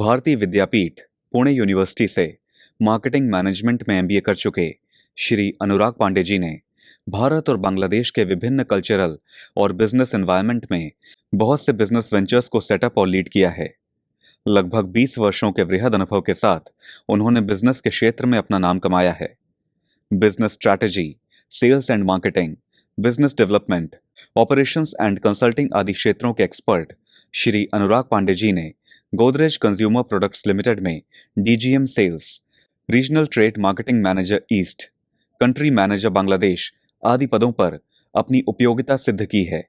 भारतीय विद्यापीठ पुणे यूनिवर्सिटी से marketing management में एमबीए कर चुके श्री अनुराग पांडे जी ने भारत और बांग्लादेश के विभिन्न कल्चरल और बिजनेस एनवायरनमेंट में बहुत से बिजनेस वेंचर्स को सेटअप और लीड किया है। लगभग 20 वर्षों के वृहद अनुभव के साथ उन्होंने बिजनेस के क्षेत्र में अपना नाम कमाया है। Business strategy, sales and marketing, business development, operations and consulting आदि क्षेत्रों के एक्सपर्ट श्री अनुराग पांडे जी ने गोदरेज कंज्यूमर प्रोडक्ट्स लिमिटेड में DGM sales, regional trade marketing manager east, country manager Bangladesh आदि पदों पर अपनी उपयोगिता सिद्ध की है।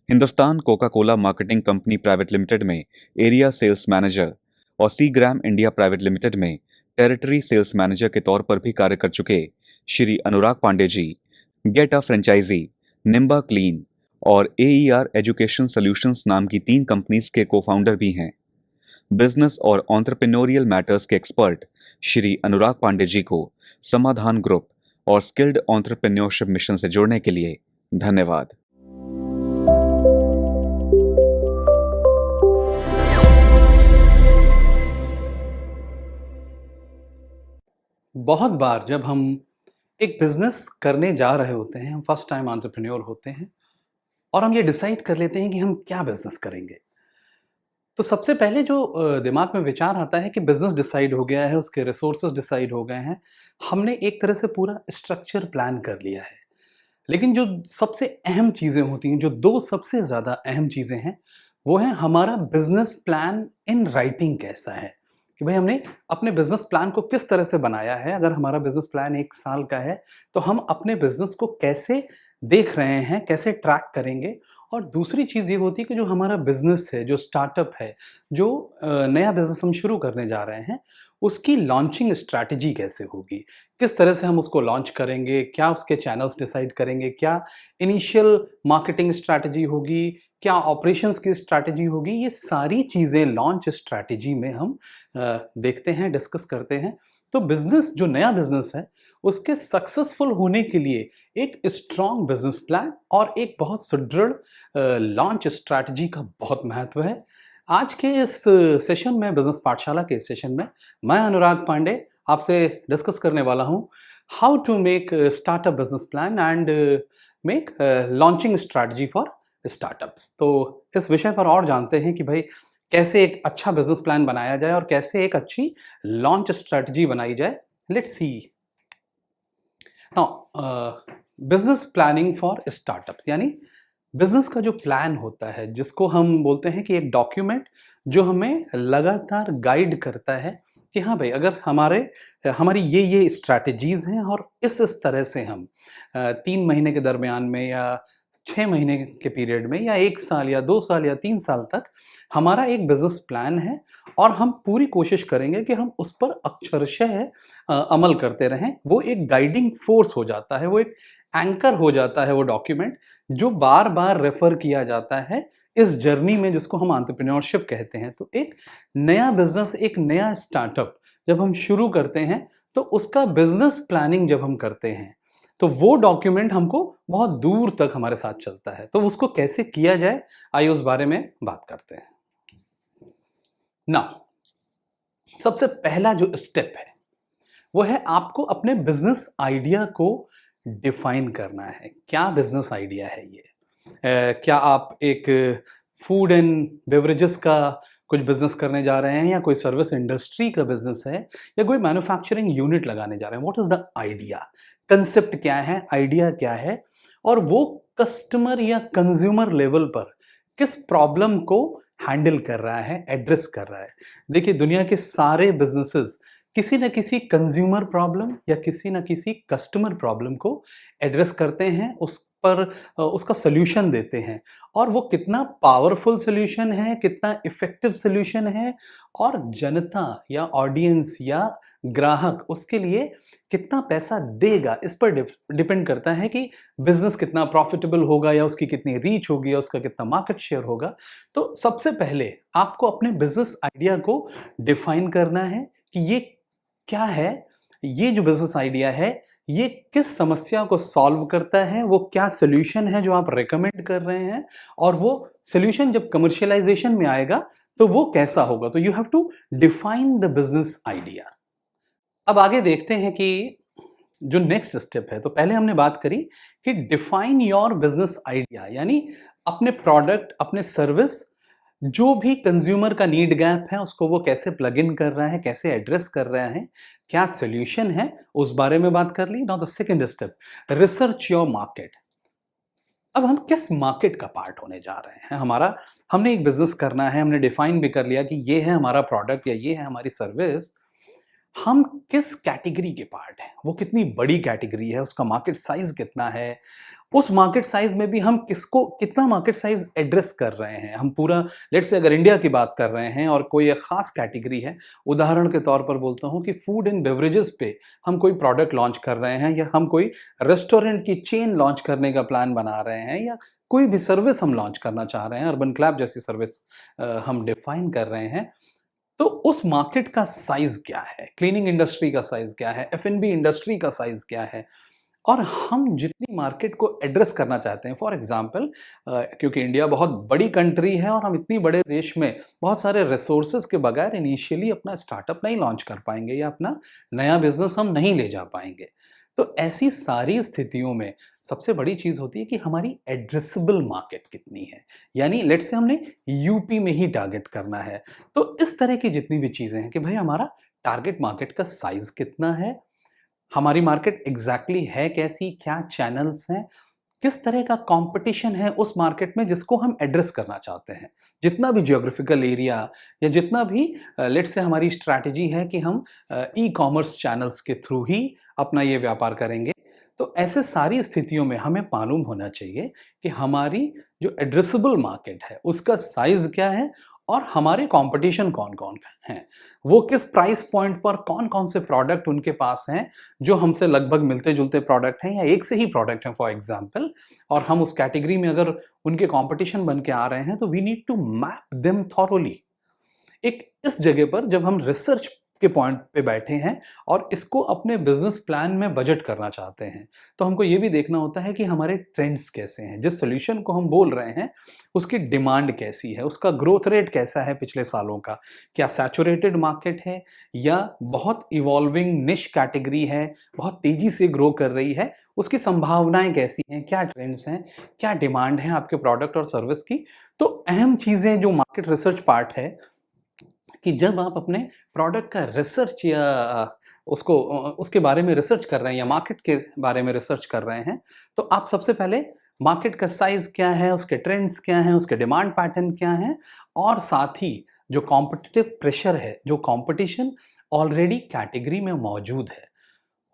Hindustan Coca Cola marketing company private limited में एरिया सेल्स मैनेजर और Seagram India private limited में टेरिटरी सेल्स मैनेजर के तौर पर भी कार्य कर चुके Shri Anurag Pandey ji get a franchise, Nimba clean और एईआर एजुकेशन सॉल्यूशंस नाम की 3 कंपनीज के को-फाउंडर भी हैं। बिजनेस और एंटरप्रेन्योरियल मैटर्स के एक्सपर्ट श्री अनुराग पांडे जी को समाधान ग्रुप और स्किल्ड एंटरप्रेन्योरशिप मिशन से जुड़ने के लिए धन्यवाद। बहुत बार जब हम एक बिजनेस करने जा रहे होते हैं, हम फर्स्ट टाइम एंटरप्रेन्योर होते हैं और हम ये डिसाइड कर लेते हैं कि हम क्या बिजनेस करेंगे। तो सबसे पहले जो दिमाग में विचार आता है कि बिजनेस डिसाइड हो गया है, उसके रिसोर्सेज डिसाइड हो गए हैं, हमने एक तरह से पूरा स्ट्रक्चर प्लान कर लिया है। लेकिन जो सबसे अहम चीज़ें होती हैं, जो 2 सबसे ज़्यादा अहम चीज़ें हैं, वो है हमारा बिजनेस प्लान इन राइटिंग कैसा है, कि भाई हमने अपने बिजनेस प्लान को किस तरह से बनाया है। अगर हमारा बिजनेस प्लान 1 साल का है, तो हम अपने बिजनेस को कैसे देख रहे हैं, कैसे ट्रैक करेंगे। और दूसरी चीज़ ये होती है कि जो हमारा बिजनेस है, जो स्टार्टअप है, जो नया बिजनेस हम शुरू करने जा रहे हैं, उसकी लॉन्चिंग स्ट्रैटेजी कैसे होगी, किस तरह से हम उसको लॉन्च करेंगे, क्या उसके चैनल्स डिसाइड करेंगे, क्या इनिशियल मार्केटिंग स्ट्रैटेजी होगी, क्या ऑपरेशंस की स्ट्रैटेजी होगी। ये सारी चीज़ें लॉन्च स्ट्रैटेजी में हम देखते हैं, डिस्कस करते हैं। तो बिजनेस, जो नया बिजनेस है, उसके सक्सेसफुल होने के लिए एक स्ट्रॉन्ग बिजनेस प्लान और एक बहुत सुदृढ़ लॉन्च स्ट्रैटेजी का बहुत महत्व है। आज के इस सेशन में, बिजनेस पाठशाला के इस सेशन में, मैं अनुराग पांडे आपसे डिस्कस करने वाला हूँ how to make startup business plan and make launching strategy for startups. तो इस विषय पर और जानते हैं कि भाई कैसे एक अच्छा बिजनेस प्लान बनाया जाए और कैसे एक अच्छी लॉन्च स्ट्रैटेजी बनाई जाए। Let's see now business planning for startups, यानी बिजनेस का जो प्लान होता है, जिसको हम बोलते हैं कि एक डॉक्यूमेंट जो हमें लगातार गाइड करता है कि हाँ भाई, अगर हमारी ये स्ट्रैटेजीज हैं और इस तरह से हम 3 महीने के दरमियान में या 6 महीने के पीरियड में या 1 साल या 2 साल या 3 साल तक हमारा एक बिजनेस प्लान है और हम पूरी कोशिश करेंगे कि हम उस पर अक्षरशः अमल करते रहें। वो एक गाइडिंग फोर्स हो जाता है, वो एक एंकर हो जाता है, वो डॉक्यूमेंट जो बार बार रेफर किया जाता है इस जर्नी में, जिसको हम एंटरप्रेन्योरशिप कहते हैं। तो एक नया बिजनेस, एक नया स्टार्टअप जब हम शुरू करते हैं, तो उसका बिजनेस प्लानिंग जब हम करते हैं, तो वो डॉक्यूमेंट हमको बहुत दूर तक हमारे साथ चलता है। तो उसको कैसे किया जाए, आइए उस बारे में बात करते हैं। नाउ सबसे पहला जो स्टेप है, वो है आपको अपने बिजनेस आइडिया को डिफाइन करना है। क्या बिजनेस आइडिया है ये? क्या आप एक फूड एंड बेवरेजेस का कुछ बिजनेस करने जा रहे हैं, या कोई सर्विस इंडस्ट्री का बिजनेस है, या कोई मैन्युफैक्चरिंग यूनिट लगाने जा रहे हैं? What is the idea? Concept क्या है, आइडिया क्या है, और वो कस्टमर या कंज्यूमर लेवल पर किस प्रॉब्लम को हैंडल कर रहा है, एड्रेस कर रहा है। देखिए, दुनिया के सारे बिजनेसेस किसी न किसी कंज्यूमर प्रॉब्लम या किसी न किसी कस्टमर प्रॉब्लम को एड्रेस करते हैं, उस पर उसका सोल्यूशन देते हैं। और वो कितना पावरफुल सोल्यूशन है, कितना इफेक्टिव सोल्यूशन है, और जनता या ऑडियंस या ग्राहक उसके लिए कितना पैसा देगा, इस पर डिपेंड करता है कि बिजनेस कितना प्रॉफिटेबल होगा, या उसकी कितनी रीच होगी, या उसका कितना मार्केट शेयर होगा। तो सबसे पहले आपको अपने बिजनेस आइडिया को डिफाइन करना है कि ये क्या है, ये जो बिजनेस आइडिया है ये किस समस्या को सॉल्व करता है, वो क्या सोल्यूशन है जो आप रेकमेंड कर रहे हैं, और वो सोल्यूशन जब कमर्शियलाइजेशन में आएगा तो वो कैसा होगा? तो you have to define the business idea. अब आगे देखते हैं कि जो नेक्स्ट स्टेप है, तो पहले हमने बात करी कि डिफाइन योर बिजनेस आइडिया, यानी अपने प्रोडक्ट, अपने सर्विस, जो भी कंज्यूमर का नीड गैप है उसको वो कैसे प्लग इन कर रहा है, कैसे एड्रेस कर रहा है, क्या सॉल्यूशन है, उस बारे में बात कर ली। Now the second step, research your market. अब हम किस मार्केट का पार्ट होने जा रहे हैं? हमने एक बिजनेस करना है, हमने डिफाइन भी कर लिया कि ये है हमारा प्रोडक्ट या ये है हमारी सर्विस। हम किस कैटेगरी के पार्ट हैं? वो कितनी बड़ी कैटेगरी है, उसका मार्केट साइज कितना है? उस मार्केट साइज में भी हम कितना मार्केट साइज एड्रेस कर रहे हैं? हम पूरा, लेट्स से अगर इंडिया की बात कर रहे हैं और कोई एक खास कैटेगरी है, उदाहरण के तौर पर बोलता हूं कि फूड एंड बेवरेजेस पे हम कोई प्रोडक्ट लॉन्च कर रहे हैं, या हम कोई रेस्टोरेंट की चेन लॉन्च करने का प्लान बना रहे हैं, या कोई भी सर्विस हम लॉन्च करना चाह रहे हैं, अर्बन क्लैब जैसी सर्विस हम डिफाइन कर रहे हैं, तो उस मार्केट का साइज क्या है? क्लीनिंग इंडस्ट्री का साइज क्या है? एफ&बी इंडस्ट्री का साइज क्या है? और हम जितनी मार्केट को एड्रेस करना चाहते हैं, फॉर एग्जांपल, क्योंकि इंडिया बहुत बड़ी कंट्री है और हम इतनी बड़े देश में बहुत सारे रिसोर्सेज के बगैर इनिशियली अपना स्टार्टअप नहीं लॉन्च कर पाएंगे, या अपना नया बिजनेस हम नहीं ले जा पाएंगे। तो ऐसी सारी स्थितियों में सबसे बड़ी चीज होती है कि हमारी एड्रेसेबल मार्केट कितनी है, यानी लेट्स से हमने यूपी में ही टारगेट करना है। तो इस तरह की जितनी भी चीजें हैं कि भाई हमारा टारगेट मार्केट का साइज कितना है, हमारी मार्केट एग्जैक्टली है कैसी, क्या चैनल्स हैं, किस तरह का कंपटीशन है उस मार्केट में जिसको हम एड्रेस करना चाहते हैं। जितना भी जियोग्राफिकल एरिया, या जितना भी लेट्स से हमारी स्ट्रैटेजी है कि हम ई कॉमर्स चैनल्स के थ्रू ही अपना ये व्यापार करेंगे, तो ऐसे सारी स्थितियों में हमें मालूम होना चाहिए कि हमारी जो एड्रेसेबल मार्केट है उसका साइज क्या है, और हमारे कंपटीशन कौन कौन हैं, वो किस प्राइस पॉइंट पर कौन कौन से प्रोडक्ट उनके पास हैं जो हमसे लगभग मिलते जुलते प्रोडक्ट हैं, या एक से ही प्रोडक्ट हैं फॉर एग्जांपल, और हम उस कैटेगरी में अगर उनके कंपटीशन बन के आ रहे हैं, तो we need to map them thoroughly. एक इस जगह पर जब हम रिसर्च के पॉइंट पे बैठे हैं और इसको अपने बिजनेस प्लान में बजट करना चाहते हैं, तो हमको ये भी देखना होता है कि हमारे ट्रेंड्स कैसे हैं, जिस सोल्यूशन को हम बोल रहे हैं उसकी डिमांड कैसी है, उसका ग्रोथ रेट कैसा है पिछले सालों का, क्या सैचुरेटेड मार्केट है या बहुत इवॉल्विंग निश कैटेगरी है, बहुत तेजी से ग्रो कर रही है, उसकी संभावनाएं कैसी हैं, क्या ट्रेंड्स हैं, क्या डिमांड है आपके प्रोडक्ट और सर्विस की। तो अहम चीजें जो मार्केट रिसर्च पार्ट है, कि जब आप अपने प्रोडक्ट का रिसर्च या उसके बारे में रिसर्च कर रहे हैं, या मार्केट के बारे में रिसर्च कर रहे हैं, तो आप सबसे पहले मार्केट का साइज क्या है, उसके ट्रेंड्स क्या हैं, उसके डिमांड पैटर्न क्या हैं, और साथ ही जो कॉम्पिटिटिव प्रेशर है, जो कंपटीशन ऑलरेडी कैटेगरी में मौजूद है,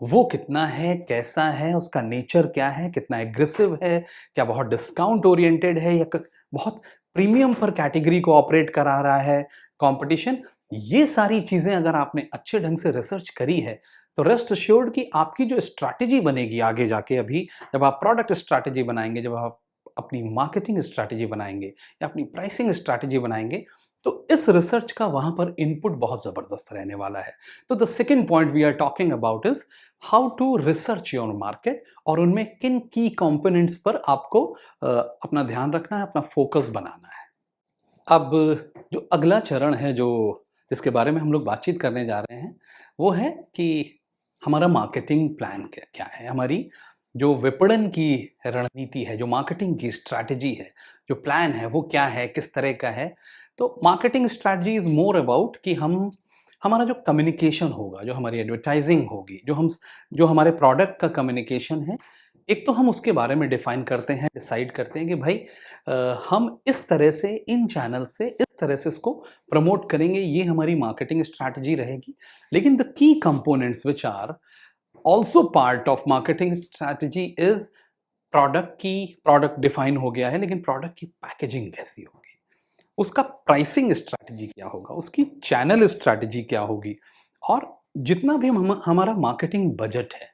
वो कितना है, कैसा है, उसका नेचर क्या है, कितना एग्रेसिव है, क्या बहुत डिस्काउंट ओरिएंटेड है, या बहुत प्रीमियम पर कैटेगरी को ऑपरेट करा रहा है कंपटीशन। ये सारी चीजें अगर आपने अच्छे ढंग से रिसर्च करी है, तो रेस्ट अश्योर्ड कि आपकी जो स्ट्रैटेजी बनेगी आगे जाके, अभी जब आप प्रोडक्ट स्ट्रैटेजी बनाएंगे, जब आप अपनी मार्केटिंग स्ट्रैटेजी बनाएंगे या अपनी प्राइसिंग स्ट्रैटेजी बनाएंगे, तो इस रिसर्च का वहां पर इनपुट बहुत जबरदस्त रहने वाला है। तो the second point we are talking about is how to research your market, और उनमें किन की कंपोनेंट्स पर आपको अपना ध्यान रखना है, अपना फोकस बनाना है। अब जो अगला चरण है, जो जिसके बारे में हम लोग बातचीत करने जा रहे हैं, वो है कि हमारा मार्केटिंग प्लान क्या है, हमारी जो विपणन की रणनीति है, जो मार्केटिंग की स्ट्रैटेजी है, जो प्लान है, वो क्या है, किस तरह का है। तो marketing strategy is more about कि हमारा जो कम्युनिकेशन होगा, जो हमारी एडवर्टाइजिंग होगी, जो हमारे प्रोडक्ट का कम्युनिकेशन है, एक तो हम उसके बारे में डिफाइन करते हैं, डिसाइड करते हैं कि भाई हम इस तरह से, इन चैनल से इस तरह से इसको प्रमोट करेंगे, ये हमारी मार्केटिंग स्ट्रैटेजी रहेगी। लेकिन the key components which are also part of marketing strategy is product define हो गया है, लेकिन प्रोडक्ट की पैकेजिंग कैसी होगी, उसका प्राइसिंग स्ट्रैटेजी क्या होगा, उसकी चैनल स्ट्रैटेजी क्या होगी, और जितना भी हमारा मार्केटिंग बजट है,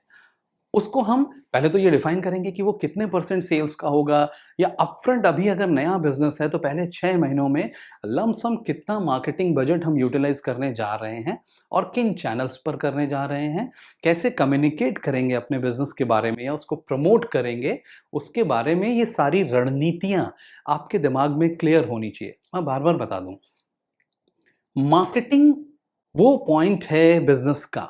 उसको हम पहले तो ये डिफाइन करेंगे कि वो कितने परसेंट सेल्स का होगा, या अपफ्रंट अभी अगर नया बिजनेस है तो पहले 6 महीनों में लमसम कितना मार्केटिंग बजट हम यूटिलाइज करने जा रहे हैं, और किन चैनल्स पर करने जा रहे हैं, कैसे कम्युनिकेट करेंगे अपने बिजनेस के बारे में या उसको प्रमोट करेंगे, उसके बारे में ये सारी रणनीतियां आपके दिमाग में क्लियर होनी चाहिए। मैं बार बार बता दूं, मार्केटिंग वो पॉइंट है बिजनेस का,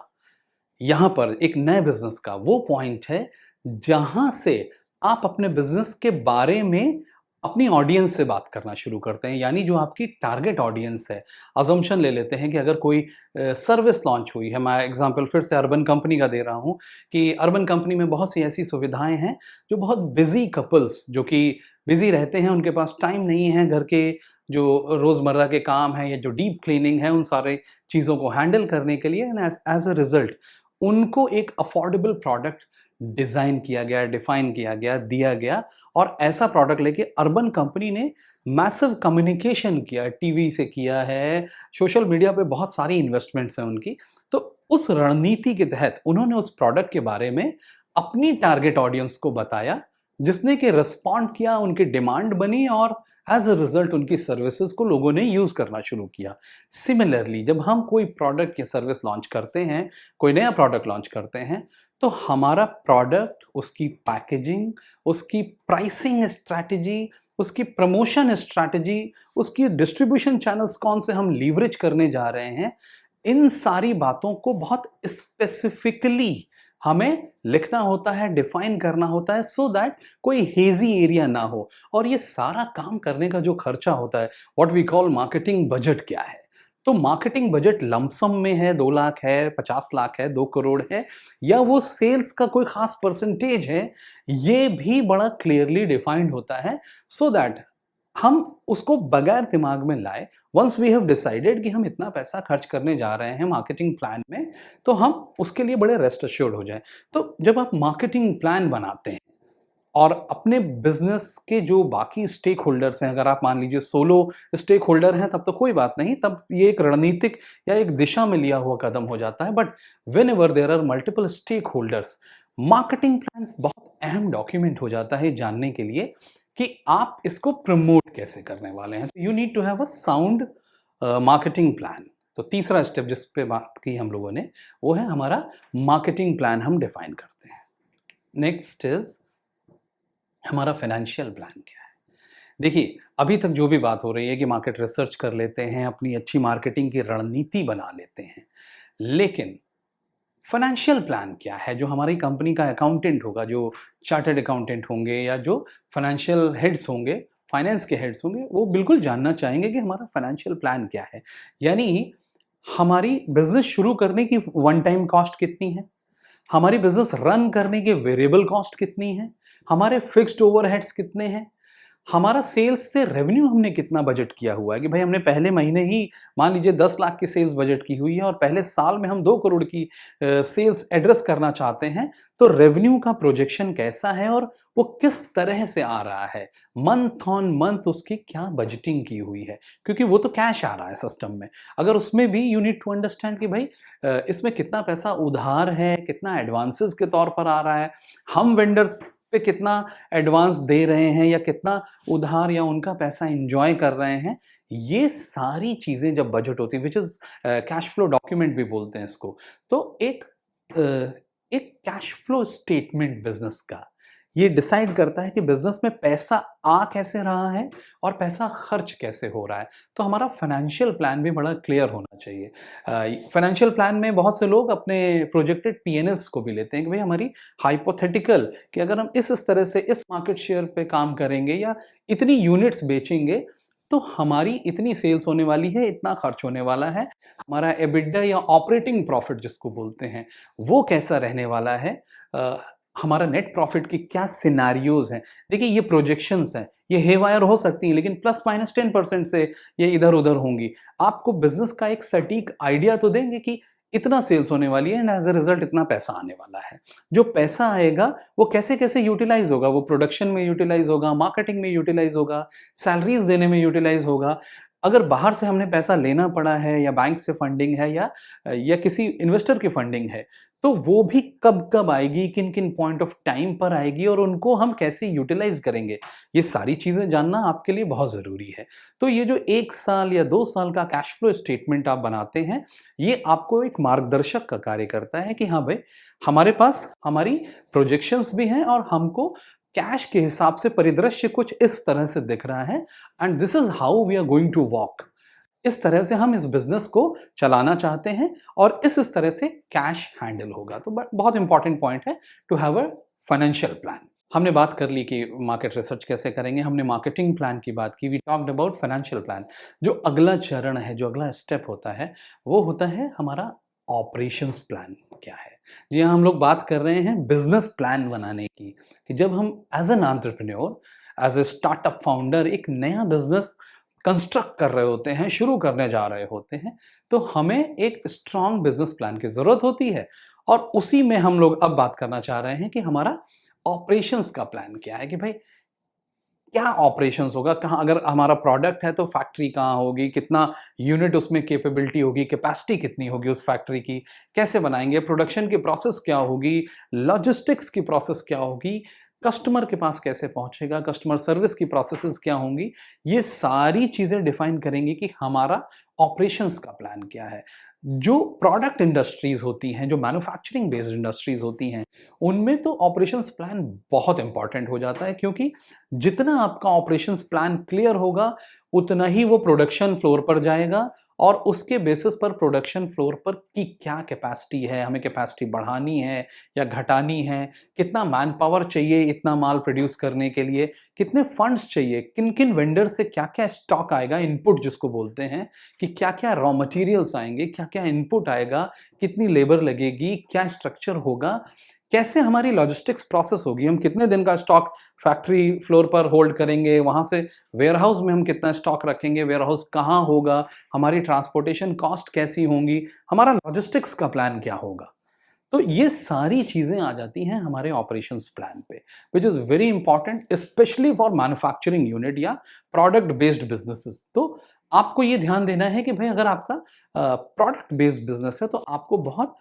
यहाँ पर एक नए बिजनेस का वो पॉइंट है जहां से आप अपने बिजनेस के बारे में अपनी ऑडियंस से बात करना शुरू करते हैं, यानी जो आपकी टारगेट ऑडियंस है। अजम्पशन ले लेते हैं कि अगर कोई सर्विस लॉन्च हुई है, मैं एग्जांपल फिर से अर्बन कंपनी का दे रहा हूं कि अर्बन कंपनी में बहुत सी ऐसी सुविधाएं हैं जो बहुत बिजी कपल्स जो कि बिजी रहते हैं, उनके पास टाइम नहीं है घर के जो रोजमर्रा के काम है या जो डीप क्लीनिंग है उन सारे चीज़ों को हैंडल करने के लिए, एंड एज अ रिजल्ट उनको एक अफोर्डेबल प्रोडक्ट डिज़ाइन किया गया, डिफाइन किया गया, दिया गया, और ऐसा प्रोडक्ट लेके अर्बन कंपनी ने मैसिव कम्युनिकेशन किया, टीवी से किया है, सोशल मीडिया पे बहुत सारी इन्वेस्टमेंट्स हैं उनकी। तो उस रणनीति के तहत उन्होंने उस प्रोडक्ट के बारे में अपनी टारगेट ऑडियंस को बताया, जिसने कि रिस्पॉन्ड किया, उनकी डिमांड बनी, और एज अ रिजल्ट उनकी सर्विसेज को लोगों ने यूज करना शुरू किया। सिमिलरली जब हम कोई प्रोडक्ट या सर्विस लॉन्च करते हैं, कोई नया प्रोडक्ट लॉन्च करते हैं, तो हमारा प्रोडक्ट, उसकी पैकेजिंग, उसकी प्राइसिंग स्ट्रैटेजी, उसकी प्रमोशन स्ट्रैटेजी, उसकी डिस्ट्रीब्यूशन चैनल्स कौन से हम लीवरेज करने जा रहे हैं, इन सारी बातों को बहुत स्पेसिफिकली हमें लिखना होता है, डिफाइन करना होता है, सो दैट कोई हेजी एरिया ना हो। और ये सारा काम करने का जो खर्चा होता है, what we call marketing budget क्या है? तो मार्केटिंग बजट लमसम में है, 2 लाख है, 50 लाख है, 2 करोड़ है, या वो सेल्स का कोई खास परसेंटेज है, ये भी बड़ा क्लियरली डिफाइंड होता है, सो दैट हम उसको बगैर दिमाग में लाए, वंस वी हैव डिसाइडेड कि हम इतना पैसा खर्च करने जा रहे हैं मार्केटिंग प्लान में, तो हम उसके लिए बड़े रेस्ट एश्योर्ड हो जाएं। तो जब आप मार्केटिंग प्लान बनाते हैं और अपने बिजनेस के जो बाकी स्टेक होल्डर्स हैं, अगर आप मान लीजिए सोलो स्टेक होल्डर हैं तब तो कोई बात नहीं, तब ये एक रणनीतिक या एक दिशा में लिया हुआ कदम हो जाता है। But whenever there are multiple stakeholders, marketing plan बहुत अहम डॉक्यूमेंट हो जाता है जानने के लिए कि आप इसको प्रमोट कैसे करने वाले हैं। You need to have a sound marketing plan. तो तीसरा स्टेप जिस पे बात की हम लोगों ने, वो है हमारा मार्केटिंग प्लान हम डिफाइन करते हैं। नेक्स्ट इज हमारा फाइनेंशियल प्लान क्या है। देखिए, अभी तक जो भी बात हो रही है कि मार्केट रिसर्च कर लेते हैं, अपनी अच्छी मार्केटिंग की रणनीति बना लेते हैं, लेकिन फाइनेंशियल प्लान क्या है? जो हमारी कंपनी का अकाउंटेंट होगा, जो चार्टर्ड अकाउंटेंट होंगे या जो फाइनेंशियल हेड्स होंगे, फाइनेंस के हेड्स होंगे, वो बिल्कुल जानना चाहेंगे कि हमारा फाइनेंशियल प्लान क्या है। यानी हमारी बिजनेस शुरू करने की वन टाइम कॉस्ट कितनी है, हमारी बिजनेस रन करने की वेरिएबल कॉस्ट कितनी है, हमारे फिक्स्ड ओवरहेड्स कितने हैं, हमारा सेल्स से रेवेन्यू हमने कितना बजट किया हुआ है कि भाई हमने पहले महीने ही मान लीजिए 10 लाख की सेल्स बजट की हुई है और पहले साल में हम 2 करोड़ की सेल्स एड्रेस करना चाहते हैं, तो रेवेन्यू का प्रोजेक्शन कैसा है और वो किस तरह से आ रहा है, मंथ ऑन मंथ उसकी क्या बजटिंग की हुई है, क्योंकि वो तो कैश आ रहा है सिस्टम में। अगर उसमें भी यू नीड टू अंडरस्टैंड कि भाई इसमें कितना पैसा उधार है, कितना एडवांसेस के तौर पर आ रहा है, हम वेंडर्स पे कितना एडवांस दे रहे हैं या कितना उधार या उनका पैसा एंजॉय कर रहे हैं। ये सारी चीजें जब बजट होती है, which is cash flow document भी बोलते हैं इसको। तो एक कैश फ्लो स्टेटमेंट बिजनेस का ये डिसाइड करता है कि बिजनेस में पैसा आ कैसे रहा है और पैसा खर्च कैसे हो रहा है। तो हमारा फाइनेंशियल प्लान भी बड़ा क्लियर होना चाहिए। फाइनेंशियल प्लान में बहुत से लोग अपने प्रोजेक्टेड पीएनएल्स को भी लेते हैं कि भाई हमारी हाइपोथेटिकल कि अगर हम इस तरह से इस मार्केट शेयर पे काम करेंगे या इतनी यूनिट्स बेचेंगे तो हमारी इतनी सेल्स होने वाली है, इतना खर्च होने वाला है, हमारा एबिडा या ऑपरेटिंग प्रॉफिट जिसको बोलते हैं वो कैसा रहने वाला है, हमारा नेट प्रॉफिट की क्या सिनारियोज हैं। देखिए ये प्रोजेक्शंस हैं, ये हेवायर हो सकती हैं, लेकिन प्लस माइनस 10% से ये इधर उधर होंगी। आपको बिजनेस का एक सटीक आइडिया तो देंगे कि इतना सेल्स होने वाली है एंड एज अ रिजल्ट इतना पैसा आने वाला है। जो पैसा आएगा वो कैसे कैसे यूटिलाइज होगा, वो प्रोडक्शन में यूटिलाइज होगा, मार्केटिंग में यूटिलाइज होगा, सैलरीज देने में यूटिलाइज होगा। अगर बाहर से हमने पैसा लेना पड़ा है या बैंक से फंडिंग है या किसी इन्वेस्टर की फंडिंग है, तो वो भी कब कब आएगी, किन किन पॉइंट ऑफ टाइम पर आएगी और उनको हम कैसे यूटिलाइज करेंगे, ये सारी चीजें जानना आपके लिए बहुत जरूरी है। तो ये जो 1 साल या 2 साल का कैश फ्लो स्टेटमेंट आप बनाते हैं, ये आपको एक मार्गदर्शक का कार्य करता है कि हाँ भाई हमारे पास हमारी प्रोजेक्शंस भी हैं और हमको कैश के हिसाब से परिदृश्य कुछ इस तरह से दिख रहा है, and this is how we are going to walk. इस तरह से हम इस बिजनेस को चलाना चाहते हैं और इस तरह से कैश हैंडल होगा। तो बहुत इंपॉर्टेंट पॉइंट है to have a financial plan. हमने बात कर ली कि मार्केट रिसर्च कैसे करेंगे, हमने मार्केटिंग प्लान की बात की, we talked about financial plan. जो अगला चरण है, जो अगला स्टेप होता है, वो होता है हमारा ऑपरेशंस प्लान क्या है। जी हाँ, हम लोग बात कर रहे हैं बिजनेस प्लान बनाने की, कि जब हम as an entrepreneur, as a startup founder एक नया बिजनेस कंस्ट्रक्ट कर रहे होते हैं, शुरू करने जा रहे होते हैं, तो हमें एक स्ट्रॉन्ग बिजनेस प्लान की ज़रूरत होती है। और उसी में हम लोग अब बात करना चाह रहे हैं कि हमारा ऑपरेशंस का प्लान क्या है, कि भाई क्या ऑपरेशंस होगा, कहाँ अगर हमारा प्रोडक्ट है तो फैक्ट्री कहाँ होगी, कितना यूनिट उसमें कैपेबिलिटी होगी, कैपेसिटी कितनी होगी उस फैक्ट्री की, कैसे बनाएंगे, प्रोडक्शन की प्रोसेस क्या होगी, लॉजिस्टिक्स की प्रोसेस क्या होगी, कस्टमर के पास कैसे पहुंचेगा, कस्टमर सर्विस की प्रोसेसेस क्या होंगी। ये सारी चीज़ें डिफाइन करेंगी कि हमारा ऑपरेशंस का प्लान क्या है। जो प्रोडक्ट इंडस्ट्रीज होती हैं, जो मैन्युफैक्चरिंग बेस्ड इंडस्ट्रीज होती हैं, उनमें तो ऑपरेशंस प्लान बहुत इंपॉर्टेंट हो जाता है, क्योंकि जितना आपका ऑपरेशंस प्लान क्लियर होगा, उतना ही वो प्रोडक्शन फ्लोर पर जाएगा और उसके बेसिस पर प्रोडक्शन फ्लोर पर की क्या कैपेसिटी है, हमें कैपेसिटी बढ़ानी है या घटानी है, कितना मैन पावर चाहिए इतना माल प्रोड्यूस करने के लिए, कितने फंड्स चाहिए, किन किन वेंडर से क्या क्या स्टॉक आएगा, इनपुट जिसको बोलते हैं, कि क्या क्या रॉ मटेरियल्स आएंगे, क्या क्या इनपुट आएगा, कितनी लेबर लगेगी, क्या स्ट्रक्चर होगा, कैसे हमारी लॉजिस्टिक्स प्रोसेस होगी, हम कितने दिन का स्टॉक फैक्ट्री फ्लोर पर होल्ड करेंगे, वहाँ से वेयरहाउस में हम कितना स्टॉक रखेंगे, वेयरहाउस कहाँ होगा, हमारी ट्रांसपोर्टेशन कॉस्ट कैसी होंगी, हमारा लॉजिस्टिक्स का प्लान क्या होगा। तो ये सारी चीज़ें आ जाती हैं हमारे ऑपरेशंस प्लान पे, which is very important specially for manufacturing unit या प्रोडक्ट बेस्ड बिजनेसेस। तो आपको ये ध्यान देना है कि भाई अगर आपका प्रोडक्ट बेस्ड बिजनेस है तो आपको बहुत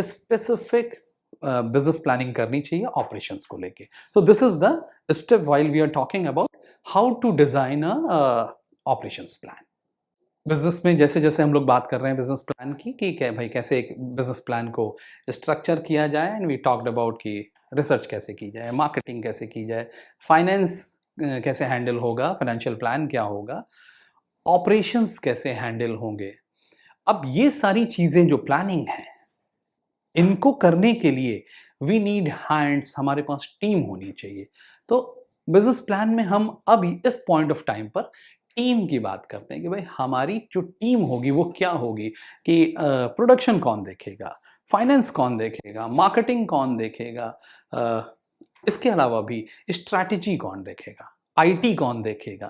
स्पेसिफिक बिजनेस प्लानिंग करनी चाहिए ऑपरेशंस को लेके। So this is the step while we are talking about how to design a operations plan. Business में जैसे जैसे हम लोग बात कर रहे हैं बिजनेस प्लान की, कि क्या भाई कैसे एक बिजनेस प्लान को स्ट्रक्चर किया जाए, एंड वी टॉक्ड अबाउट कि रिसर्च कैसे की जाए, मार्केटिंग कैसे की जाए, फाइनेंस कैसे हैंडल होगा, फाइनेंशियल प्लान क्या होगा, ऑपरेशंस कैसे हैंडल होंगे। अब ये सारी चीजें जो प्लानिंग है, इनको करने के लिए वी नीड हैंड्स, हमारे पास टीम होनी चाहिए। तो बिजनेस प्लान में हम अब इस पॉइंट ऑफ टाइम पर टीम की बात करते हैं कि भाई हमारी जो टीम होगी वो क्या होगी, कि प्रोडक्शन कौन देखेगा, फाइनेंस कौन देखेगा, मार्केटिंग कौन देखेगा, इसके अलावा भी स्ट्रैटेजी कौन देखेगा, आईटी कौन देखेगा।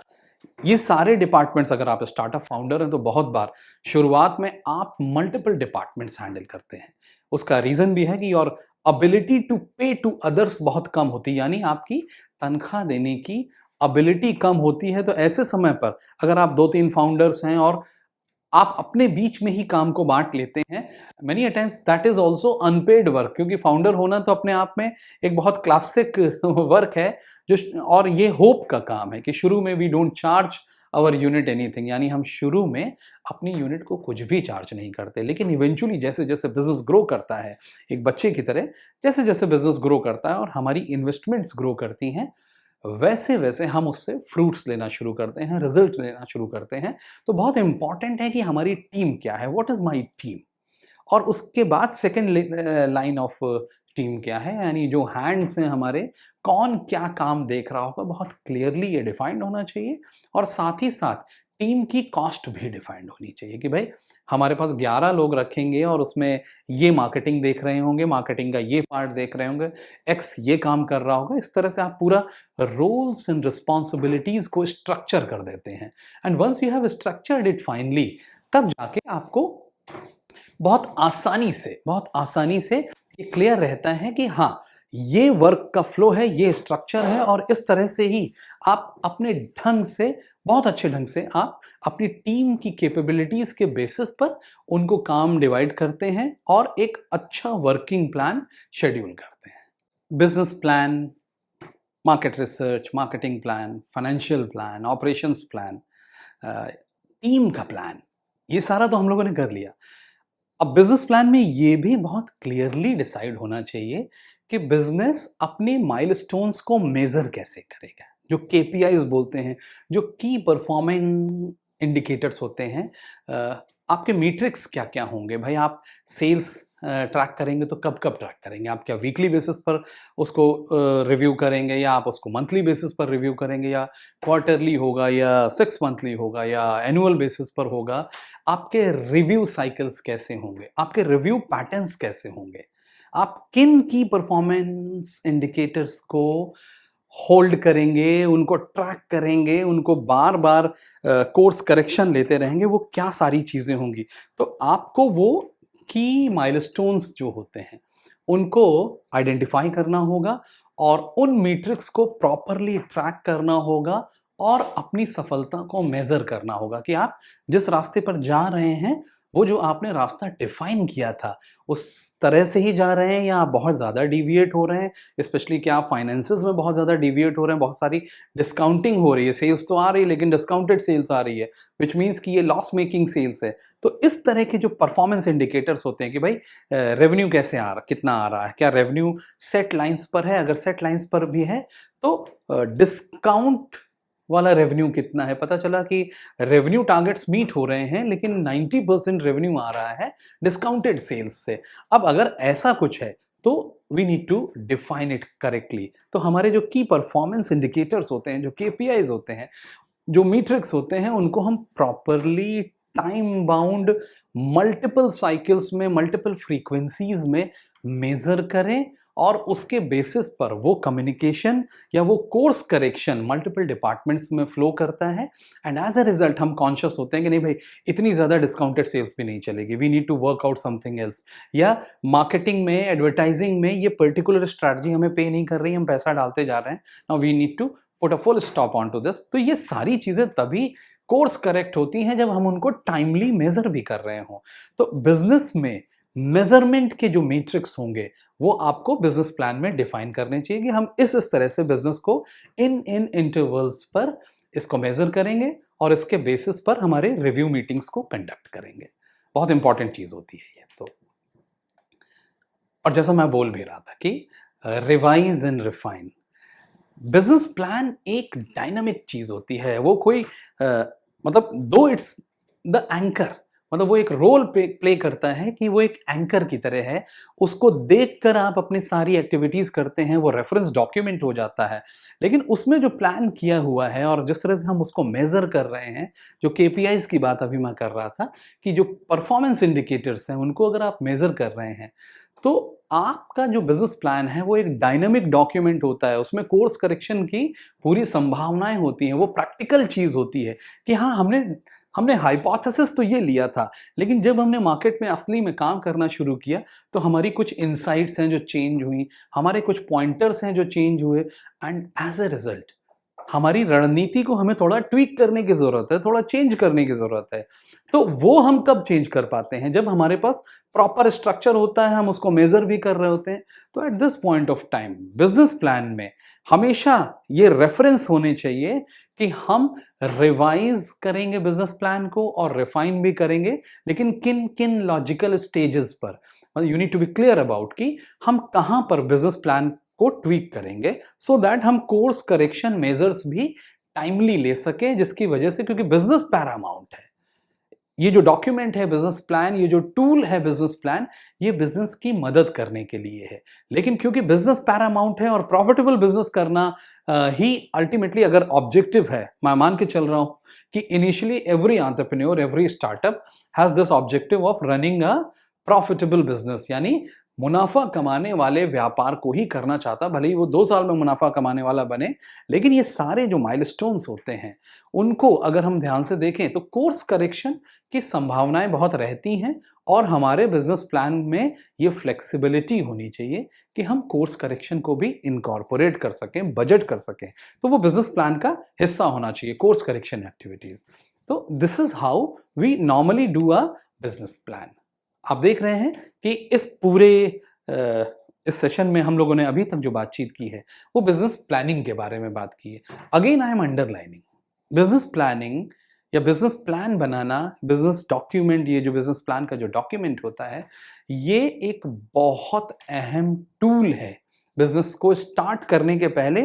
ये सारे डिपार्टमेंट्स, अगर आप स्टार्टअप फाउंडर हैं तो बहुत बार शुरुआत में आप मल्टीपल डिपार्टमेंट्स हैंडल करते हैं। उसका रीजन भी है कि योर अबिलिटी टू पे टू अदर्स बहुत कम होती है, यानी आपकी तनख्वाह देने की एबिलिटी कम होती है। तो ऐसे समय पर अगर आप 2-3 फाउंडर्स हैं और आप अपने बीच में ही काम को बांट लेते हैं, many times that is also unpaid work, क्योंकि फाउंडर होना तो अपने आप में एक बहुत क्लासिक वर्क है, जो और ये होप का काम है कि शुरू में we don't charge our unit anything, यानी हम शुरू में अपनी यूनिट को कुछ भी चार्ज नहीं करते, लेकिन इवेंचुअली जैसे जैसे बिजनेस ग्रो करता है, एक बच्चे की तरह जैसे जैसे बिजनेस ग्रो करता है और हमारी इन्वेस्टमेंट्स ग्रो करती हैं, वैसे वैसे हम उससे फ्रूट्स लेना शुरू करते हैं, रिजल्ट लेना शुरू करते हैं। तो बहुत इंपॉर्टेंट है कि हमारी टीम क्या है, व्हाट इज माय टीम, और उसके बाद सेकंड लाइन ऑफ टीम क्या है, यानी जो हैंड्स हैं हमारे, कौन क्या काम देख रहा होगा, बहुत क्लियरली ये डिफाइंड होना चाहिए। और साथ ही साथ टीम की कॉस्ट भी डिफाइंड होनी चाहिए, कि भाई हमारे पास 11 लोग रखेंगे और उसमें ये मार्केटिंग देख रहे होंगे, मार्केटिंग का ये पार्ट देख रहे होंगे, एक्स ये काम कर रहा होगा। इस तरह से आप पूरा रोल्स एंड रिस्पॉन्सिबिलिटीज को स्ट्रक्चर कर देते हैं, and once you have structured it finally, तब जाके आपको बहुत आसानी से ये क्लियर रहता है कि हाँ, ये वर्क का फ्लो है, ये स्ट्रक्चर है, और इस तरह से ही आप अपने ढंग से, बहुत अच्छे ढंग से आप अपनी टीम की कैपेबिलिटीज के बेसिस पर उनको काम डिवाइड करते हैं और एक अच्छा वर्किंग प्लान शेड्यूल करते हैं। Business plan, market research, marketing plan, financial plan, operations plan, team का प्लान, ये सारा तो हम लोगों ने कर लिया। अब बिजनेस प्लान में ये भी बहुत क्लियरली डिसाइड होना चाहिए कि बिजनेस अपने माइलस्टोन्स को मेजर कैसे करेगा, जो केपीआईज बोलते हैं, जो की परफॉर्मिंग इंडिकेटर्स होते हैं। आपके मैट्रिक्स क्या-क्या होंगे? भाई आप सेल्स ट्रैक करेंगे तो कब-कब ट्रैक करेंगे? आप क्या वीकली बेसिस पर उसको रिव्यू करेंगे या आप उसको मंथली बेसिस पर रिव्यू करेंगे या क्वार्टरली होगा या 6 मंथली होगा या एनुअल बेसिस पर होगा? आपके रिव्यू साइकिल्स कैसे होंगे? आपके रिव्यू पैटर्न्स कैसे होंगे? आप किन की परफॉर्मेंस इंडिकेटर्स को होल्ड करेंगे, उनको ट्रैक करेंगे, उनको बार-बार कोर्स करेक्शन लेते रहेंगे, वो क्या सारी चीज़ें होंगी। तो आपको वो की माइलस्टोन्स जो होते हैं, उनको आइडेंटिफ़ाई करना होगा और उन मैट्रिक्स को प्रॉपरली ट्रैक करना होगा और अपनी सफलता को मेज़र करना होगा कि आप जिस रास्ते पर जा रहे हैं, वो जो आपने रास्ता डिफ़ाइन किया था, उस तरह से ही जा रहे हैं या आप बहुत ज़्यादा डेविएट हो रहे हैं। स्पेशली क्या आप फाइनेंसेस में बहुत ज़्यादा डेविएट हो रहे हैं, बहुत सारी डिस्काउंटिंग हो रही है, सेल्स तो आ रही है लेकिन डिस्काउंटेड सेल्स आ रही है, व्हिच मीन्स कि ये लॉस मेकिंग सेल्स है। तो इस तरह के जो परफॉर्मेंस इंडिकेटर्स होते हैं कि भाई रेवेन्यू कैसे आ रहा, कितना आ रहा है, क्या रेवेन्यू सेट लाइन्स पर है, अगर सेट लाइन्स पर भी है तो डिस्काउंट वाला रेवेन्यू कितना है। पता चला कि रेवेन्यू टारगेट्स मीट हो रहे हैं लेकिन 90% रेवेन्यू आ रहा है डिस्काउंटेड सेल्स से। अब अगर ऐसा कुछ है तो we need to define it correctly. तो हमारे जो की परफॉर्मेंस इंडिकेटर्स होते हैं, जो केपीआईज होते हैं, जो मीट्रिक्स होते हैं, उनको हम properly time bound multiple cycles में, मल्टीपल फ्रीक्वेंसीज में मेजर करें और उसके बेसिस पर वो कम्युनिकेशन या वो कोर्स करेक्शन मल्टीपल डिपार्टमेंट्स में फ्लो करता है एंड एज अ रिजल्ट हम कॉन्शियस होते हैं कि नहीं भाई इतनी ज़्यादा डिस्काउंटेड सेल्स भी नहीं चलेगी, we need to work out something else, या मार्केटिंग में, एडवर्टाइजिंग में ये पर्टिकुलर स्ट्रैटेजी हमें पे नहीं कर रही, हम पैसा डालते जा रहे हैं, now we need to put a full stop on to this. तो ये सारी चीज़ें तभी कोर्स करेक्ट होती हैं जब हम उनको टाइमली मेजर भी कर रहे हों। तो बिजनेस में मेजरमेंट के जो मैट्रिक्स होंगे वो आपको बिजनेस प्लान में डिफाइन करने चाहिए कि हम इस तरह से बिजनेस को इन इंटरवल्स पर इसको मेजर करेंगे और इसके बेसिस पर हमारे रिव्यू मीटिंग्स को कंडक्ट करेंगे। बहुत इंपॉर्टेंट चीज होती है ये तो। और जैसा मैं बोल भी रहा था कि revise and refine, business plan एक डायनामिक चीज होती है। वो कोई मतलब दो इट्स द एंकर, मतलब वो एक रोल प्ले करता है कि वो एक एंकर की तरह है, उसको देखकर आप अपनी सारी एक्टिविटीज करते हैं, वो रेफरेंस डॉक्यूमेंट हो जाता है। लेकिन उसमें जो प्लान किया हुआ है और जिस तरह से हम उसको मेजर कर रहे हैं, जो केपीआईज की बात अभी मैं कर रहा था कि जो परफॉर्मेंस इंडिकेटर्स हैं उनको अगर आप मेजर कर रहे हैं तो आपका जो बिजनेस प्लान है वो एक डायनामिक डॉक्यूमेंट होता है, उसमें कोर्स करेक्शन की पूरी संभावनाएं होती हैं, वो प्रैक्टिकल चीज होती है कि हाँ हमने हमने हाइपोथेसिस तो ये लिया था लेकिन जब हमने मार्केट में असली में काम करना शुरू किया तो हमारी कुछ इनसाइट्स हैं जो चेंज हुई, हमारे कुछ पॉइंटर्स हैं जो चेंज हुए एंड एज अ रिजल्ट हमारी रणनीति को हमें थोड़ा ट्वीक करने की जरूरत है, थोड़ा चेंज करने की जरूरत है। तो वो हम कब चेंज कर पाते हैं? जब हमारे पास प्रॉपर स्ट्रक्चर होता है, हम उसको मेजर भी कर रहे होते हैं। तो at this point of time business plan में हमेशा ये रेफरेंस होने चाहिए कि हम रिवाइज करेंगे बिजनेस प्लान को और रिफाइन भी करेंगे, लेकिन किन किन लॉजिकल स्टेजेस पर। You need to be clear about कि हम कहां पर बिजनेस प्लान को ट्वीक करेंगे सो दैट हम कोर्स करेक्शन मेजर्स भी टाइमली ले सके, जिसकी वजह से, क्योंकि बिजनेस पैरामाउंट है, ये जो डॉक्यूमेंट है बिजनेस प्लान, ये जो टूल है बिजनेस प्लान, ये बिजनेस की मदद करने के लिए है। लेकिन क्योंकि बिजनेस पैरामाउंट है और प्रॉफिटेबल बिजनेस करना ही अल्टीमेटली अगर ऑब्जेक्टिव है, मैं मान के चल रहा हूं कि initially every entrepreneur, every startup has this objective of running a profitable business, यानी मुनाफा कमाने वाले व्यापार को ही करना चाहता, भले ही वो 2 साल में मुनाफा कमाने वाला बने। लेकिन ये सारे जो माइलस्टोन्स होते हैं उनको अगर हम ध्यान से देखें तो कोर्स करेक्शन की संभावनाएं बहुत रहती हैं और हमारे बिजनेस प्लान में ये फ्लेक्सिबिलिटी होनी चाहिए कि हम कोर्स करेक्शन को भी इनकॉर्पोरेट कर सकें, बजट कर सकें। तो वो बिजनेस प्लान का हिस्सा होना चाहिए, कोर्स करेक्शन एक्टिविटीज। तो this is how we normally do a business plan. आप देख रहे हैं कि इस पूरे इस सेशन में हम लोगों ने अभी तक जो बातचीत की है वो बिजनेस प्लानिंग के बारे में बात की है। Again I am underlining, business planning या बिजनेस प्लान बनाना, बिजनेस डॉक्यूमेंट, ये जो बिजनेस प्लान का जो डॉक्यूमेंट होता है, ये एक बहुत अहम टूल है बिजनेस को स्टार्ट करने के पहले,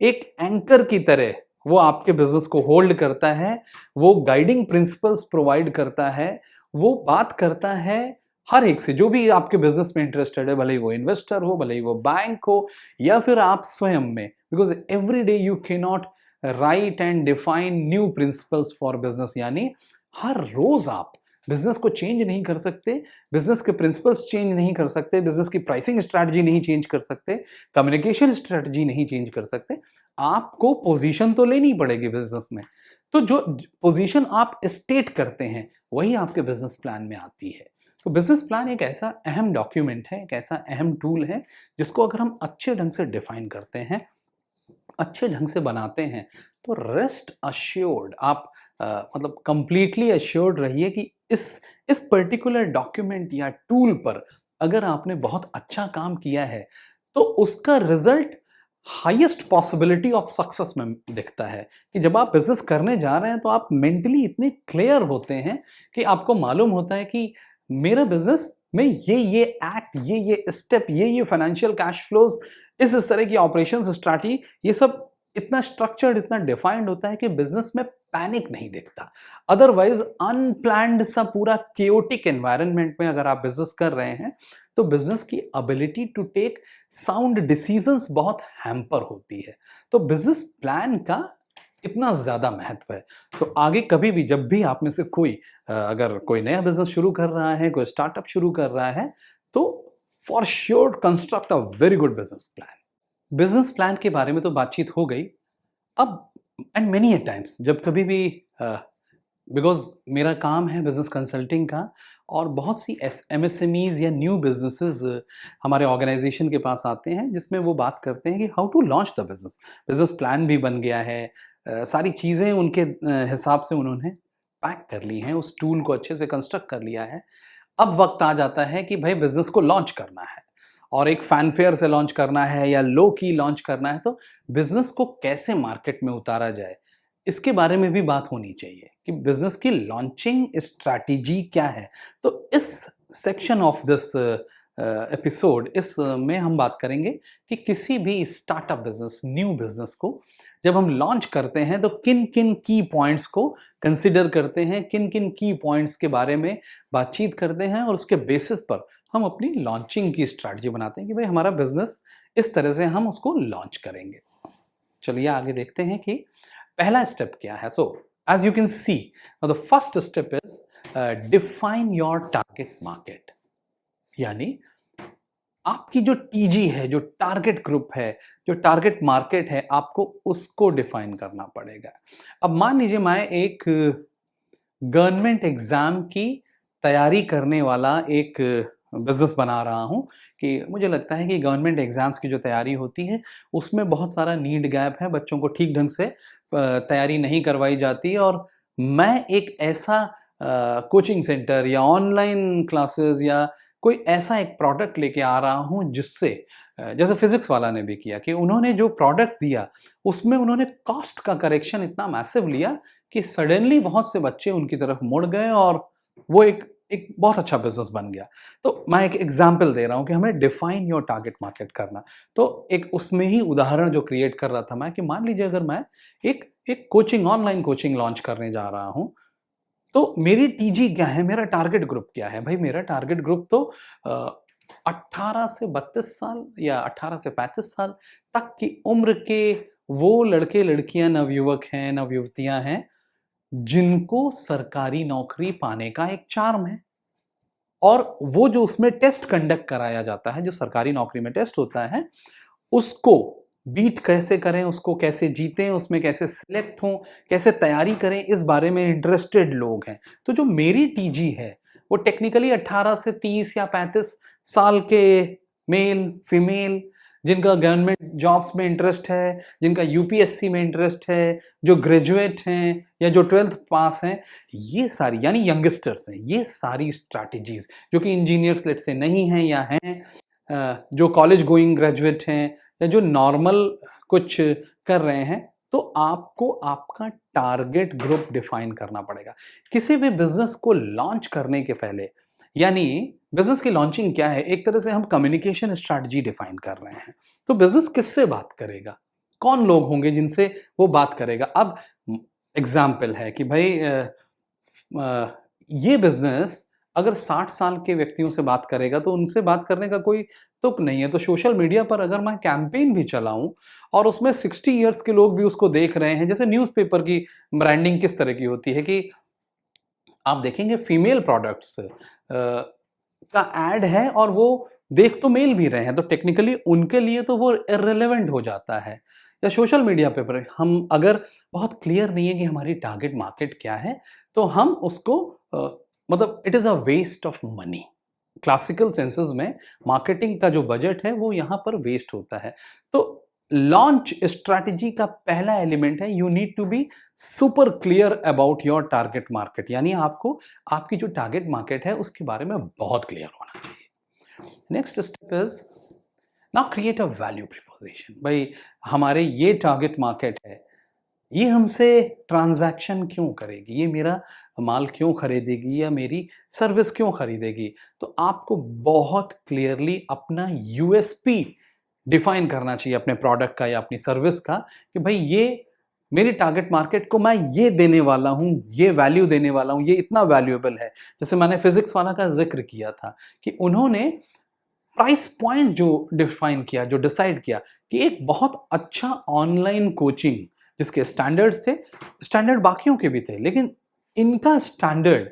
एक एंकर की तरह वो आपके बिजनेस को होल्ड करता है, वो गाइडिंग प्रिंसिपल्स प्रोवाइड करता है, वो बात करता है हर एक से जो भी आपके बिजनेस में इंटरेस्टेड है, भले ही वो इन्वेस्टर हो, भले ही वो बैंक हो या फिर आप स्वयं में, because every day you can not right and define new principles for business. यानी हर रोज आप बिजनेस को चेंज नहीं कर सकते, बिजनेस के प्रिंसिपल्स चेंज नहीं कर सकते, बिजनेस की प्राइसिंग स्ट्रैटेजी नहीं चेंज कर सकते, कम्युनिकेशन स्ट्रैटेजी नहीं चेंज कर सकते। आपको पोजीशन तो लेनी पड़ेगी बिजनेस में। तो जो पोजीशन आप स्टेट करते हैं वही आपके बिजनेस प्लान में आती है। तो बिजनेस प्लान एक ऐसा अहम डॉक्यूमेंट है, एक ऐसा अहम टूल है जिसको अगर हम अच्छे ढंग से डिफाइन करते हैं, अच्छे ढंग से बनाते हैं, तो रेस्ट अश्योर्ड आप मतलब कंप्लीटली अश्योर्ड रहिए कि इस पर्टिकुलर डॉक्यूमेंट या टूल पर अगर आपने बहुत अच्छा काम किया है तो उसका result highest possibility of success में दिखता है। कि जब आप बिजनेस करने जा रहे हैं तो आप मेंटली इतने क्लियर होते हैं कि आपको मालूम होता है कि मेरा बिजनेस में ये एक्ट, ये स्टेप, ये फाइनेंशियल कैश फ्लोज, इस तरह की ऑपरेशंस स्ट्रैटेजी, ये सब इतना स्ट्रक्चर्ड, इतना डिफाइंड होता है कि बिजनेस में पैनिक नहीं दिखता। अदरवाइज अनप्लान्ड सा पूरा केओटिक एनवायरनमेंट में अगर आप बिजनेस कर रहे हैं तो बिजनेस की ability to take sound decisions बहुत हैम्पर होती है। तो बिजनेस प्लान का इतना ज्यादा महत्व है। तो आगे कभी भी जब भी आप में से कोई अगर कोई नया बिजनेस शुरू कर रहा है, कोई स्टार्टअप शुरू कर रहा है, तो for sure construct a very good business plan. Business plan के बारे में तो बातचीत हो गई। अब एंड मेनी टाइम्स जब कभी भी बिकॉज मेरा काम है बिजनेस कंसल्टिंग का, और बहुत सी एमएसएमईज या न्यू बिजनेसेस हमारे ऑर्गेनाइजेशन के पास आते हैं जिसमें वो बात करते हैं कि how to launch the business. Business plan भी बन गया है, सारी चीज़ें उनके हिसाब से उन्होंने पैक कर ली हैं, उस टूल को अच्छे से कंस्ट्रक्ट कर लिया है। अब वक्त आ जाता है कि भाई बिजनेस को लॉन्च करना है, और एक फैनफेयर से लॉन्च करना है या लो की लॉन्च करना है। तो बिजनेस को कैसे मार्केट में उतारा जाए, इसके बारे में भी बात होनी चाहिए कि बिजनेस की लॉन्चिंग स्ट्रैटेजी क्या है। तो इस सेक्शन ऑफ दिस एपिसोड में हम बात करेंगे कि किसी भी स्टार्टअप बिजनेस, न्यू बिजनेस को जब हम लॉन्च करते हैं तो किन किन की पॉइंट्स को कंसिडर करते हैं, किन किन की पॉइंट्स के बारे में बातचीत करते हैं, और उसके बेसिस पर हम अपनी लॉन्चिंग की स्ट्रैटेजी बनाते हैं कि भाई हमारा बिजनेस इस तरह से हम उसको लॉन्च करेंगे। चलिए आगे देखते हैं कि पहला स्टेप क्या है। So as you can see, the first step is define your target market. यानी आपकी जो टीजी है, जो टारगेट ग्रुप है, जो टारगेट मार्केट है, आपको उसको डिफाइन करना पड़ेगा। अब मान लीजिए मैं एक गवर्नमेंट एग्जाम की तैयारी करने वाला एक बिजनेस बना रहा हूं कि मुझे लगता है कि गवर्नमेंट एग्जाम्स की जो तैयारी होती है उसमें बहुत सारा नीड गैप है, बच्चों को ठीक ढंग से तैयारी नहीं करवाई जाती, और मैं एक ऐसा कोचिंग सेंटर या ऑनलाइन क्लासेस या कोई ऐसा एक प्रोडक्ट लेके आ रहा हूं जिससे जैसे फिजिक्स वाला ने भी किया कि उन्होंने जो प्रोडक्ट दिया उसमें उन्होंने कॉस्ट का करेक्शन इतना मैसिव लिया कि सडनली बहुत से बच्चे उनकी तरफ मुड़ गए और वो एक एक बहुत अच्छा बिजनेस बन गया। तो मैं एक एग्जांपल दे रहा हूं कि हमें डिफाइन योर टारगेट मार्केट करना। तो एक उसमें ही उदाहरण जो क्रिएट कर रहा था मैं कि मान लीजिए अगर मैं एक एक कोचिंग, ऑनलाइन कोचिंग लॉन्च करने जा रहा हूं, तो मेरी टीजी क्या है, मेरा टारगेट ग्रुप क्या है। भाई मेरा टारगेट ग्रुप तो 18 से 32 साल या 18 से 35 साल तक की उम्र के वो लड़के लड़कियां, नवयुवक हैं, नवयुवतियां हैं जिनको सरकारी नौकरी पाने का एक चार्म है। और वो जो उसमें टेस्ट कंडक्ट कराया जाता है, जो सरकारी नौकरी में टेस्ट होता है, उसको बीट कैसे करें, उसको कैसे जीतें, उसमें कैसे सिलेक्ट हों, कैसे तैयारी करें, इस बारे में इंटरेस्टेड लोग हैं। तो जो मेरी टीजी है वो टेक्निकली 18 से 30 या 35 साल के मेल, फीमेल, जिनका गवर्नमेंट जॉब्स में इंटरेस्ट है, जिनका यूपीएससी में इंटरेस्ट है, जो ग्रेजुएट हैं या जो 12th पास हैं, ये सारी यानी यंगस्टर्स हैं, ये सारी स्ट्रैटेजीज जो कि इंजीनियर्स लेट से नहीं हैं या हैं, जो कॉलेज गोइंग ग्रेजुएट हैं या जो नॉर्मल कुछ कर रहे हैं, तो आपको आपका टारगेट ग्रुप डिफाइन करना पड़ेगा। किसी भी बिजनेस को लॉन्च करने के पहले, यानी बिजनेस की लॉन्चिंग क्या है, एक तरह से हम कम्युनिकेशन स्ट्रैटेजी डिफाइन कर रहे हैं। तो बिजनेस किससे बात करेगा, कौन लोग होंगे जिनसे वो बात करेगा। अब एग्जाम्पल है कि भाई ये बिजनेस अगर 60 साल के व्यक्तियों से बात करेगा तो उनसे बात करने का कोई तुक नहीं है। तो सोशल मीडिया पर अगर मैं कैंपेन भी चलाऊं और उसमें 60 इयर्स के लोग भी उसको देख रहे हैं, जैसे न्यूज़पेपर की ब्रांडिंग किस तरह की होती है कि आप देखेंगे फीमेल प्रोडक्ट्स का एड है और वो देख तो मेल भी रहे हैं, तो टेक्निकली उनके लिए तो वो इररिलेवेंट हो जाता है। या सोशल मीडिया पे हम अगर बहुत क्लियर नहीं है कि हमारी टारगेट मार्केट क्या है, तो हम उसको मतलब it is a waste of money. Classical senses में मार्केटिंग का जो बजट है वो यहाँ पर वेस्ट होता है। तो लॉन्च स्ट्रैटेजी का पहला एलिमेंट है, you need to be super clear about your target market, यानी आपको आपकी जो टारगेट मार्केट है उसके बारे में बहुत क्लियर होना चाहिए। Next step is now create a value proposition. भाई हमारे ये टारगेट मार्केट है, ये हमसे ट्रांजैक्शन क्यों करेगी, ये मेरा माल क्यों खरीदेगी या मेरी सर्विस क्यों खरीदेगी। तो आपको बहुत क्लियरली अपना यूएसपी डिफाइन करना चाहिए अपने प्रोडक्ट का या अपनी सर्विस का, कि भाई ये मेरी टारगेट मार्केट को मैं ये देने वाला हूँ, ये वैल्यू देने वाला हूँ, ये इतना वैल्यूएबल है। जैसे मैंने फिजिक्स वाला का जिक्र किया था कि उन्होंने प्राइस पॉइंट जो डिफाइन किया, जो डिसाइड किया कि एक बहुत अच्छा ऑनलाइन कोचिंग जिसके स्टैंडर्ड्स थे, स्टैंडर्ड बाकियों के भी थे, लेकिन इनका स्टैंडर्ड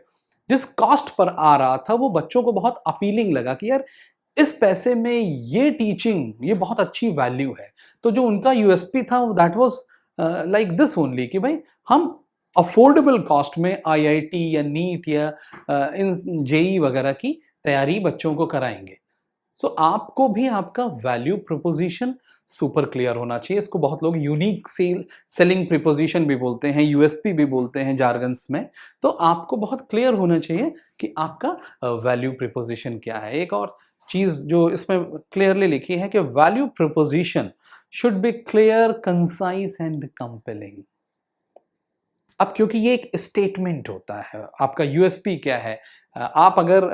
जिस कॉस्ट पर आ रहा था वो बच्चों को बहुत अपीलिंग लगा कि यार इस पैसे में ये टीचिंग, ये बहुत अच्छी वैल्यू है। तो जो उनका यूएसपी था that was like this only कि भाई हम अफोर्डेबल कॉस्ट में आईआईटी या नीट या इन जेई वगैरह की तैयारी बच्चों को कराएंगे। सो आपको भी आपका वैल्यू प्रोपोजिशन सुपर क्लियर होना चाहिए। इसको बहुत लोग यूनिक सेलिंग प्रोपोजिशन भी बोलते हैं, यूएसपी भी बोलते हैं जार्गन्स में। तो आपको बहुत क्लियर होना चाहिए कि आपका वैल्यू प्रोपोजिशन क्या है। एक और चीज जो इसमें क्लियरली लिखी है कि value proposition should be clear, concise and compelling. अब क्योंकि ये एक स्टेटमेंट होता है, आपका यूएसपी क्या है। आप अगर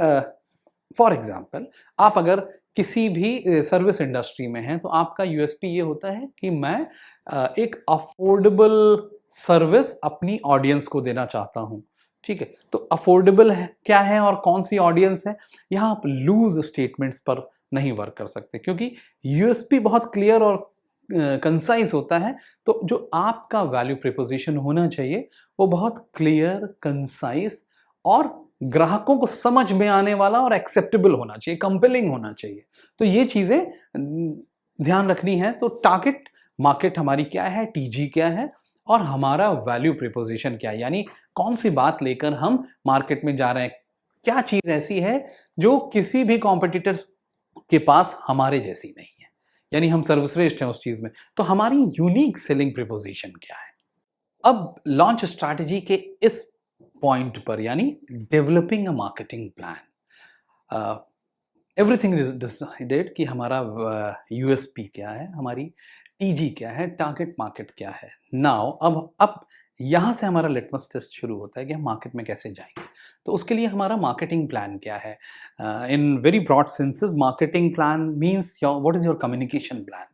फॉर एग्जाम्पल आप अगर किसी भी सर्विस इंडस्ट्री में हैं तो आपका यूएसपी ये होता है कि मैं एक अफोर्डेबल सर्विस अपनी ऑडियंस को देना चाहता हूं। ठीक है, तो अफोर्डेबल है क्या है और कौन सी ऑडियंस है, यहां आप लूज स्टेटमेंट्स पर नहीं वर्क कर सकते, क्योंकि यूएसपी बहुत क्लियर और कंसाइज होता है। तो जो आपका वैल्यू प्रोपोजिशन होना चाहिए वो बहुत क्लियर, कंसाइज और ग्राहकों को समझ में आने वाला और एक्सेप्टेबल होना चाहिए, कंपेलिंग होना चाहिए। तो ये चीजें ध्यान रखनी है। तो टारगेट मार्केट हमारी क्या है, टीजी क्या है और हमारा वैल्यू प्रोपोजिशन क्या है, यानी कौन सी बात लेकर हम मार्केट में जा रहे हैं, क्या चीज ऐसी है जो किसी भी कॉम्पिटिटर के पास हमारे जैसी नहीं है, यानी हम सर्वश्रेष्ठ हैं उस चीज में। तो हमारी यूनिक सेलिंग प्रोपोजिशन क्या है। अब लॉन्च स्ट्रैटेजी के इस पॉइंट पर, यानी developing a marketing plan, everything is decided कि हमारा यूएसपी क्या है, हमारी टीजी क्या है, टारगेट मार्केट क्या है। नाउ अब यहां से हमारा लिटमस टेस्ट शुरू होता है कि हम मार्केट में कैसे जाएंगे। तो उसके लिए हमारा मार्केटिंग प्लान क्या है। In very broad senses marketing plan means what is your communication plan,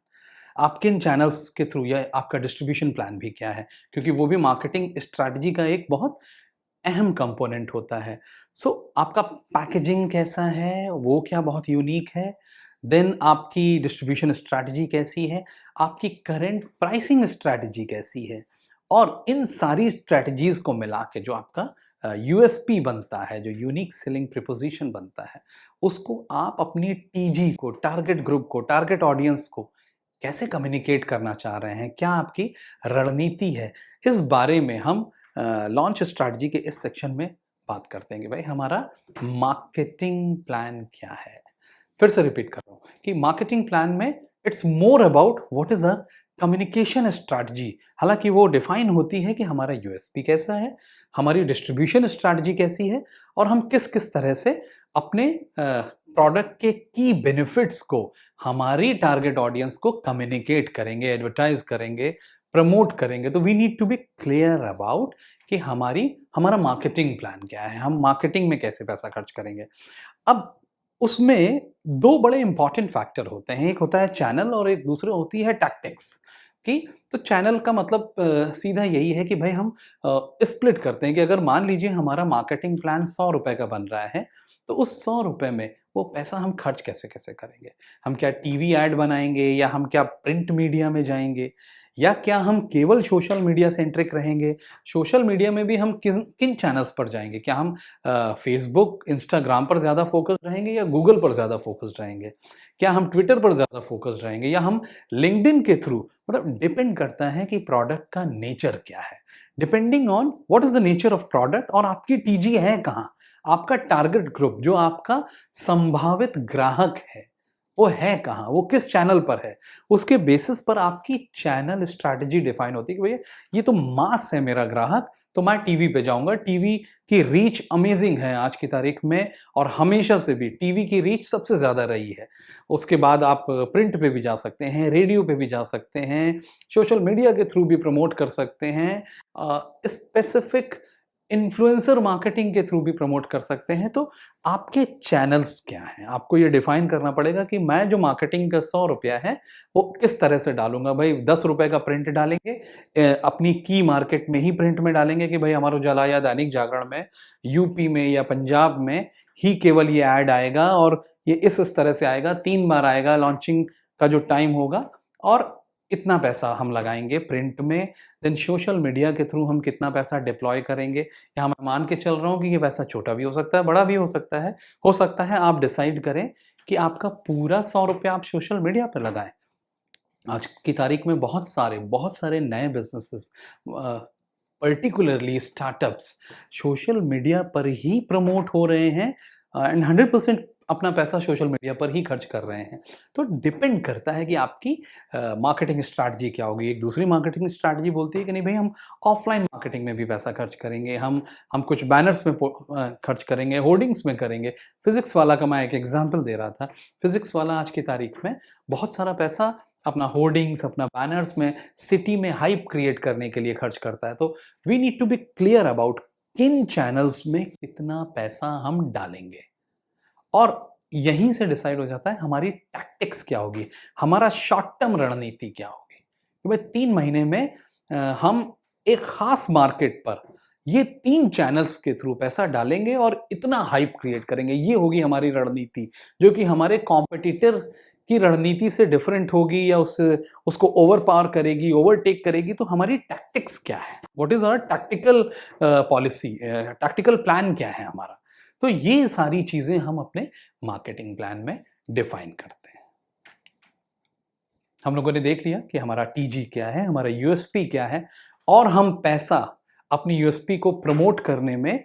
आप किन चैनल्स के थ्रू, या आपका डिस्ट्रीब्यूशन प्लान भी क्या है, क्योंकि वो भी मार्केटिंग स्ट्रैटेजी का एक बहुत अहम कंपोनेंट होता है। सो आपका पैकेजिंग कैसा है, वो क्या बहुत यूनिक है। देन आपकी डिस्ट्रीब्यूशन स्ट्रैटेजी कैसी है, आपकी करंट प्राइसिंग स्ट्रैटेजी कैसी है, और इन सारी स्ट्रैटेजीज को मिला के जो आपका यूएसपी बनता है, जो यूनिक सेलिंग प्रोपोजिशन बनता है, उसको आप अपनी टीजी को, टारगेट ग्रुप को, टारगेट ऑडियंस को कैसे कम्युनिकेट करना चाह रहे हैं, क्या आपकी रणनीति है, इस बारे में हम लॉन्च स्ट्रैटेजी के इस सेक्शन में बात करते हैं कि भाई हमारा मार्केटिंग प्लान क्या है। फिर से रिपीट कर रहा हूं कि मार्केटिंग प्लान में it's more about what is a communication strategy. हालांकि वो डिफाइन होती है कि हमारा यूएसपी कैसा है, हमारी डिस्ट्रीब्यूशन स्ट्रैटेजी कैसी है, और हम किस किस तरह से अपने प्रोडक्ट के की बेनिफिट्स को हमारी टारगेट ऑडियंस को कम्युनिकेट करेंगे, एडवर्टाइज करेंगे, प्रमोट करेंगे। तो we need to be clear about कि हमारा मार्केटिंग प्लान क्या है, हम मार्केटिंग में कैसे पैसा खर्च करेंगे। अब उसमें दो बड़े इंपॉर्टेंट फैक्टर होते हैं, एक होता है चैनल और एक दूसरे होती है टैक्टिक्स। कि तो चैनल का मतलब सीधा यही है कि भाई हम स्प्लिट करते हैं कि अगर मान लीजिए हमारा मार्केटिंग प्लान 100 रुपए का बन रहा है, तो उस 100 रुपए में वो पैसा हम खर्च कैसे-कैसे करेंगे? हम क्या टीवी ऐड बनाएँगे या हम क्या प्रिंट मीडिया में जाएँगे या क्या हम केवल सोशल मीडिया सेंट्रिक रहेंगे? सोशल मीडिया में भी हम किन किन चैनल्स पर जाएँगे? क्या हम फेसबुक, इंस्टाग्राम पर ज़्यादा फ़ोकस्ड रहेंगे या गूगल पर ज़्यादा फ़ोकस्ड रहेंगे? क्या हम ट्विटर पर ज़्यादा फ़ोकस्ड रहेंगे या हम लिंक्डइन के थ्रू, मतलब डिपेंड करता है कि प्रोडक्ट का नेचर क्या है। Depending on what is the nature of product और आपकी टीजी है कहाँ? आपका टारगेट ग्रुप जो आपका संभावित ग्राहक है, वो है कहाँ? वो किस चैनल पर है? उसके बेसिस पर आपकी चैनल स्ट्रैटेजी डिफाइन होती है कि भैया ये तो मास है मेरा ग्राहक, तो मैं टीवी पे जाऊँगा। टीवी की रीच अमेज़िंग है आज की तारीख में और हमेशा से भी टीवी की रीच सबसे ज़्यादा रही है। उसके बाद आप प्रिंट पे भी जा सकते हैं, रेडियो पे भी जा सकते हैं, सोशल मीडिया के थ्रू भी प्रमोट कर सकते हैं, स्पेसिफिक इन्फ्लुएंसर मार्केटिंग के थ्रू भी प्रमोट कर सकते हैं। तो आपके चैनल्स क्या हैं? आपको ये डिफाइन करना पड़ेगा कि मैं जो मार्केटिंग का 100 रुपया है, वो किस तरह से डालूँगा। भई 10 रुपए का प्रिंट डालेंगे, अपनी की मार्केट में ही प्रिंट में डालेंगे कि भई अमर उजाला या दैनिक जागरण में, यूपी में या पंजाब में ही केवल ये ऐड आएगा और ये इस तरह से आएगा, 3 बार आएगा, लॉन्चिंग का जो टाइम होगा और इतना पैसा हम लगाएँगे प्रिंट में। देन सोशल मीडिया के थ्रू हम कितना पैसा डिप्लॉय करेंगे, या मैं मान के चल रहा हूँ कि ये पैसा छोटा भी हो सकता है, बड़ा भी हो सकता है। हो सकता है आप डिसाइड करें कि आपका पूरा 100 रुपया आप सोशल मीडिया पे लगाएँ। आज की तारीख में बहुत सारे नए businesses, particularly startups social media पर ही प्रमोट हो रहे हैं एंड 100% अपना पैसा सोशल मीडिया पर ही खर्च कर रहे हैं। तो डिपेंड करता है कि आपकी मार्केटिंग स्ट्रैटेजी क्या होगी। एक दूसरी मार्केटिंग स्ट्रैटेजी बोलती है कि नहीं भई हम ऑफलाइन मार्केटिंग में भी पैसा खर्च करेंगे, हम कुछ बैनर्स में खर्च करेंगे, होर्डिंग्स में करेंगे। फिज़िक्स वाला का मैं एक एग्ज़ाम्पल दे रहा था। फिज़िक्स वाला आज की तारीख में बहुत सारा पैसा अपना होर्डिंग्स, अपना बैनर्स में, सिटी में हाइप क्रिएट करने के लिए खर्च करता है। तो we need to be clear about किन चैनल्स में कितना पैसा हम डालेंगे और यहीं से डिसाइड हो जाता है हमारी टैक्टिक्स क्या होगी, हमारा शॉर्ट टर्म रणनीति क्या होगी कि भाई 3 महीने में हम एक खास मार्केट पर ये 3 चैनल्स के थ्रू पैसा डालेंगे और इतना हाइप क्रिएट करेंगे। ये होगी हमारी रणनीति जो कि हमारे कॉम्पिटिटर की रणनीति से डिफरेंट होगी या उससे उसको ओवर पावर करेगी, ओवरटेक करेगी। तो हमारी टैक्टिक्स क्या है, what is our tactical policy, tactical plan क्या है हमारा। तो ये सारी चीजें हम अपने मार्केटिंग प्लान में डिफाइन करते हैं। हम लोगों ने देख लिया कि हमारा टीजी क्या है, हमारा यूएसपी क्या है और हम पैसा अपनी यूएसपी को प्रमोट करने में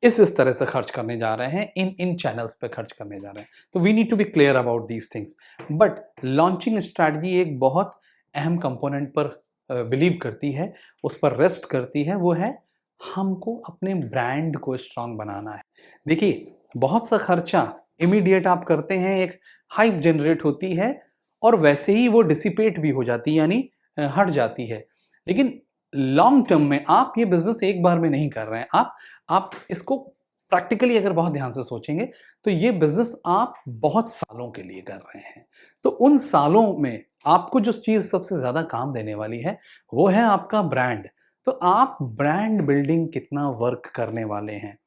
इस तरह से खर्च करने जा रहे हैं, इन चैनल्स पे खर्च करने जा रहे हैं। तो we need to be clear about these things. But launching strategy एक बहुत अहम कंपोनेंट पर बिलीव करती है, उस पर रेस्ट करती है, वो है हमको अपने ब्रांड को स्ट्रांग बनाना है। देखिए, बहुत सा खर्चा इमीडिएट आप करते हैं, एक हाइप जनरेट होती है और वैसे ही वो डिसिपेट भी हो जाती है, यानी हट जाती है। लेकिन लॉन्ग टर्म में आप ये बिज़नेस एक बार में नहीं कर रहे हैं। आप इसको प्रैक्टिकली अगर बहुत ध्यान से सोचेंगे, तो ये बिज़नेस आप बहुत सालों के लिए कर रहे हैं। तो उन सालों में आपको जो चीज़ सबसे ज़्यादा काम देने वाली है, वो है आपका ब्रांड। तो आप ब्रांड बिल्डिंग कितना वर्क करने वाले हैं?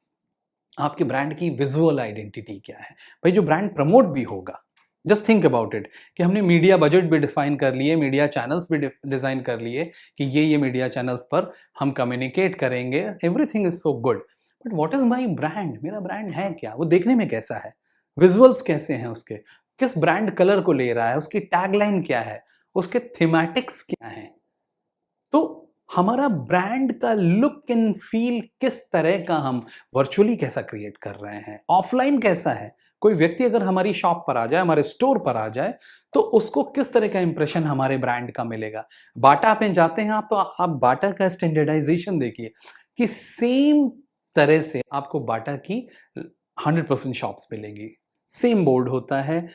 आपके ब्रांड की विजुअल आइडेंटिटी क्या है? भाई जो ब्रांड प्रमोट भी होगा, जस्ट थिंक अबाउट इट कि हमने मीडिया बजट भी डिफाइन कर लिए, मीडिया चैनल्स भी डिज़ाइन कर लिए कि ये मीडिया चैनल्स पर हम कम्युनिकेट करेंगे, everything is so good. But what is my brand? मेरा ब्रांड है क्या? वो देखने में कैसा है? विजुअल्स कैसे हैं उसके? किस ब्रांड कलर को ले रहा है? उसकी टैगलाइन क्या है? उसके थीमैटिक्स क्या हैं? तो हमारा ब्रांड का लुक एंड फील किस तरह का हम वर्चुअली कैसा क्रिएट कर रहे हैं, ऑफलाइन कैसा है। कोई व्यक्ति अगर हमारी शॉप पर आ जाए, हमारे स्टोर पर आ जाए, तो उसको किस तरह का इंप्रेशन हमारे ब्रांड का मिलेगा। बाटा पे जाते हैं आप, तो आप बाटा का स्टैंडर्डाइजेशन देखिए कि सेम तरह से आपको बाटा की 100% शॉप्स मिलेंगी, सेम बोर्ड होता है,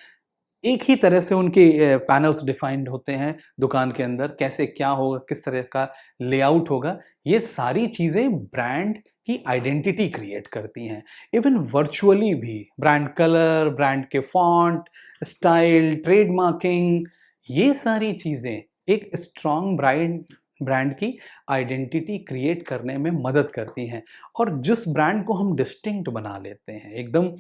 एक ही तरह से उनके पैनल्स डिफाइंड होते हैं दुकान के अंदर, कैसे क्या होगा, किस तरह का लेआउट होगा। ये सारी चीज़ें ब्रांड की आइडेंटिटी क्रिएट करती हैं। इवन वर्चुअली भी ब्रांड कलर, ब्रांड के फॉन्ट, स्टाइल, ट्रेडमार्किंग, ये सारी चीज़ें एक स्ट्रॉन्ग ब्रांड की आइडेंटिटी क्रिएट करने में मदद करती हैं। और जिस ब्रांड को हम डिस्टिंक्ट बना लेते हैं, एकदम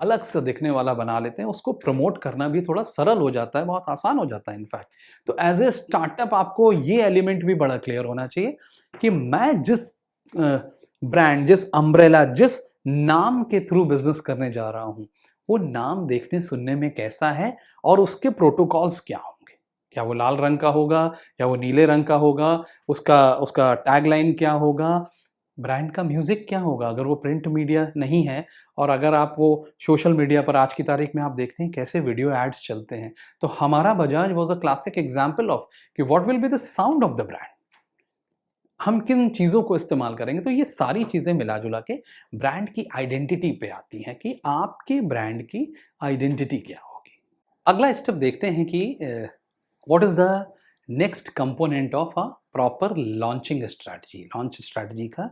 अलग से दिखने वाला बना लेते हैं, उसको प्रमोट करना भी थोड़ा सरल हो जाता है, बहुत आसान हो जाता है इनफैक्ट। तो एज ए स्टार्टअप आपको ये एलिमेंट भी बड़ा क्लियर होना चाहिए कि मैं जिस ब्रांड, जिस अम्ब्रेला, जिस नाम के थ्रू बिजनेस करने जा रहा हूं, वो नाम देखने सुनने में कैसा है और उसके प्रोटोकॉल्स क्या होंगे। क्या वो लाल रंग का होगा या वो नीले रंग का होगा, उसका उसका टैगलाइन क्या होगा, ब्रांड का म्यूजिक क्या होगा अगर वो प्रिंट मीडिया नहीं है, और अगर आप वो सोशल मीडिया पर आज की तारीख में आप देखते हैं कैसे वीडियो एड्स चलते हैं। तो हमारा Bajaj was a classic example of कि what will be the sound of the brand, हम किन चीज़ों को इस्तेमाल करेंगे। तो ये सारी चीज़ें मिला-जुला के ब्रांड की आइडेंटिटी पे आती हैं कि आपके ब्रांड की आइडेंटिटी क्या होगी। अगला स्टेप देखते हैं कि what is the next component of a proper launching strategy. Launch strategy का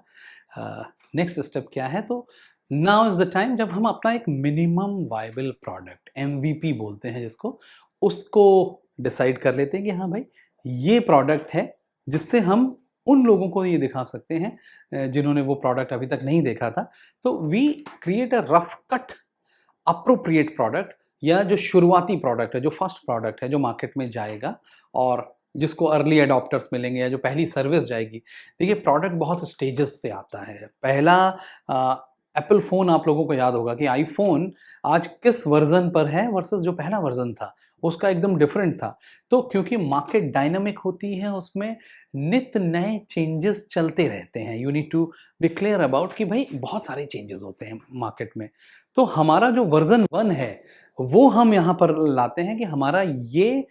नेक्स्ट स्टेप क्या है? तो नाउ इज़ द टाइम जब हम अपना एक मिनिमम वायबल प्रोडक्ट, एमवीपी बोलते हैं जिसको, उसको डिसाइड कर लेते हैं कि हाँ भाई, ये प्रोडक्ट है जिससे हम उन लोगों को ये दिखा सकते हैं जिन्होंने वो प्रोडक्ट अभी तक नहीं देखा था। तो we create a rough cut appropriate product, या जो शुरुआती प्रोडक्ट है, जो फर्स्ट प्रोडक्ट है, जो मार्केट में जाएगा और जिसको अर्ली अडॉप्टर्स मिलेंगे या जो पहली सर्विस जाएगी। देखिए, प्रोडक्ट बहुत स्टेजेस से आता है। पहला एप्पल फ़ोन, आप लोगों को याद होगा कि आईफ़ोन आज किस वर्ज़न पर है वर्सेस जो पहला वर्ज़न था, उसका एकदम डिफरेंट था। तो क्योंकि मार्केट डायनामिक होती है, उसमें नित नए चेंजेस चलते रहते हैं। You need to be clear about कि भाई बहुत सारे चेंजेस होते हैं मार्केट में। तो हमारा जो वर्ज़न 1 है, वो हम यहाँ पर लाते हैं कि हमारा ये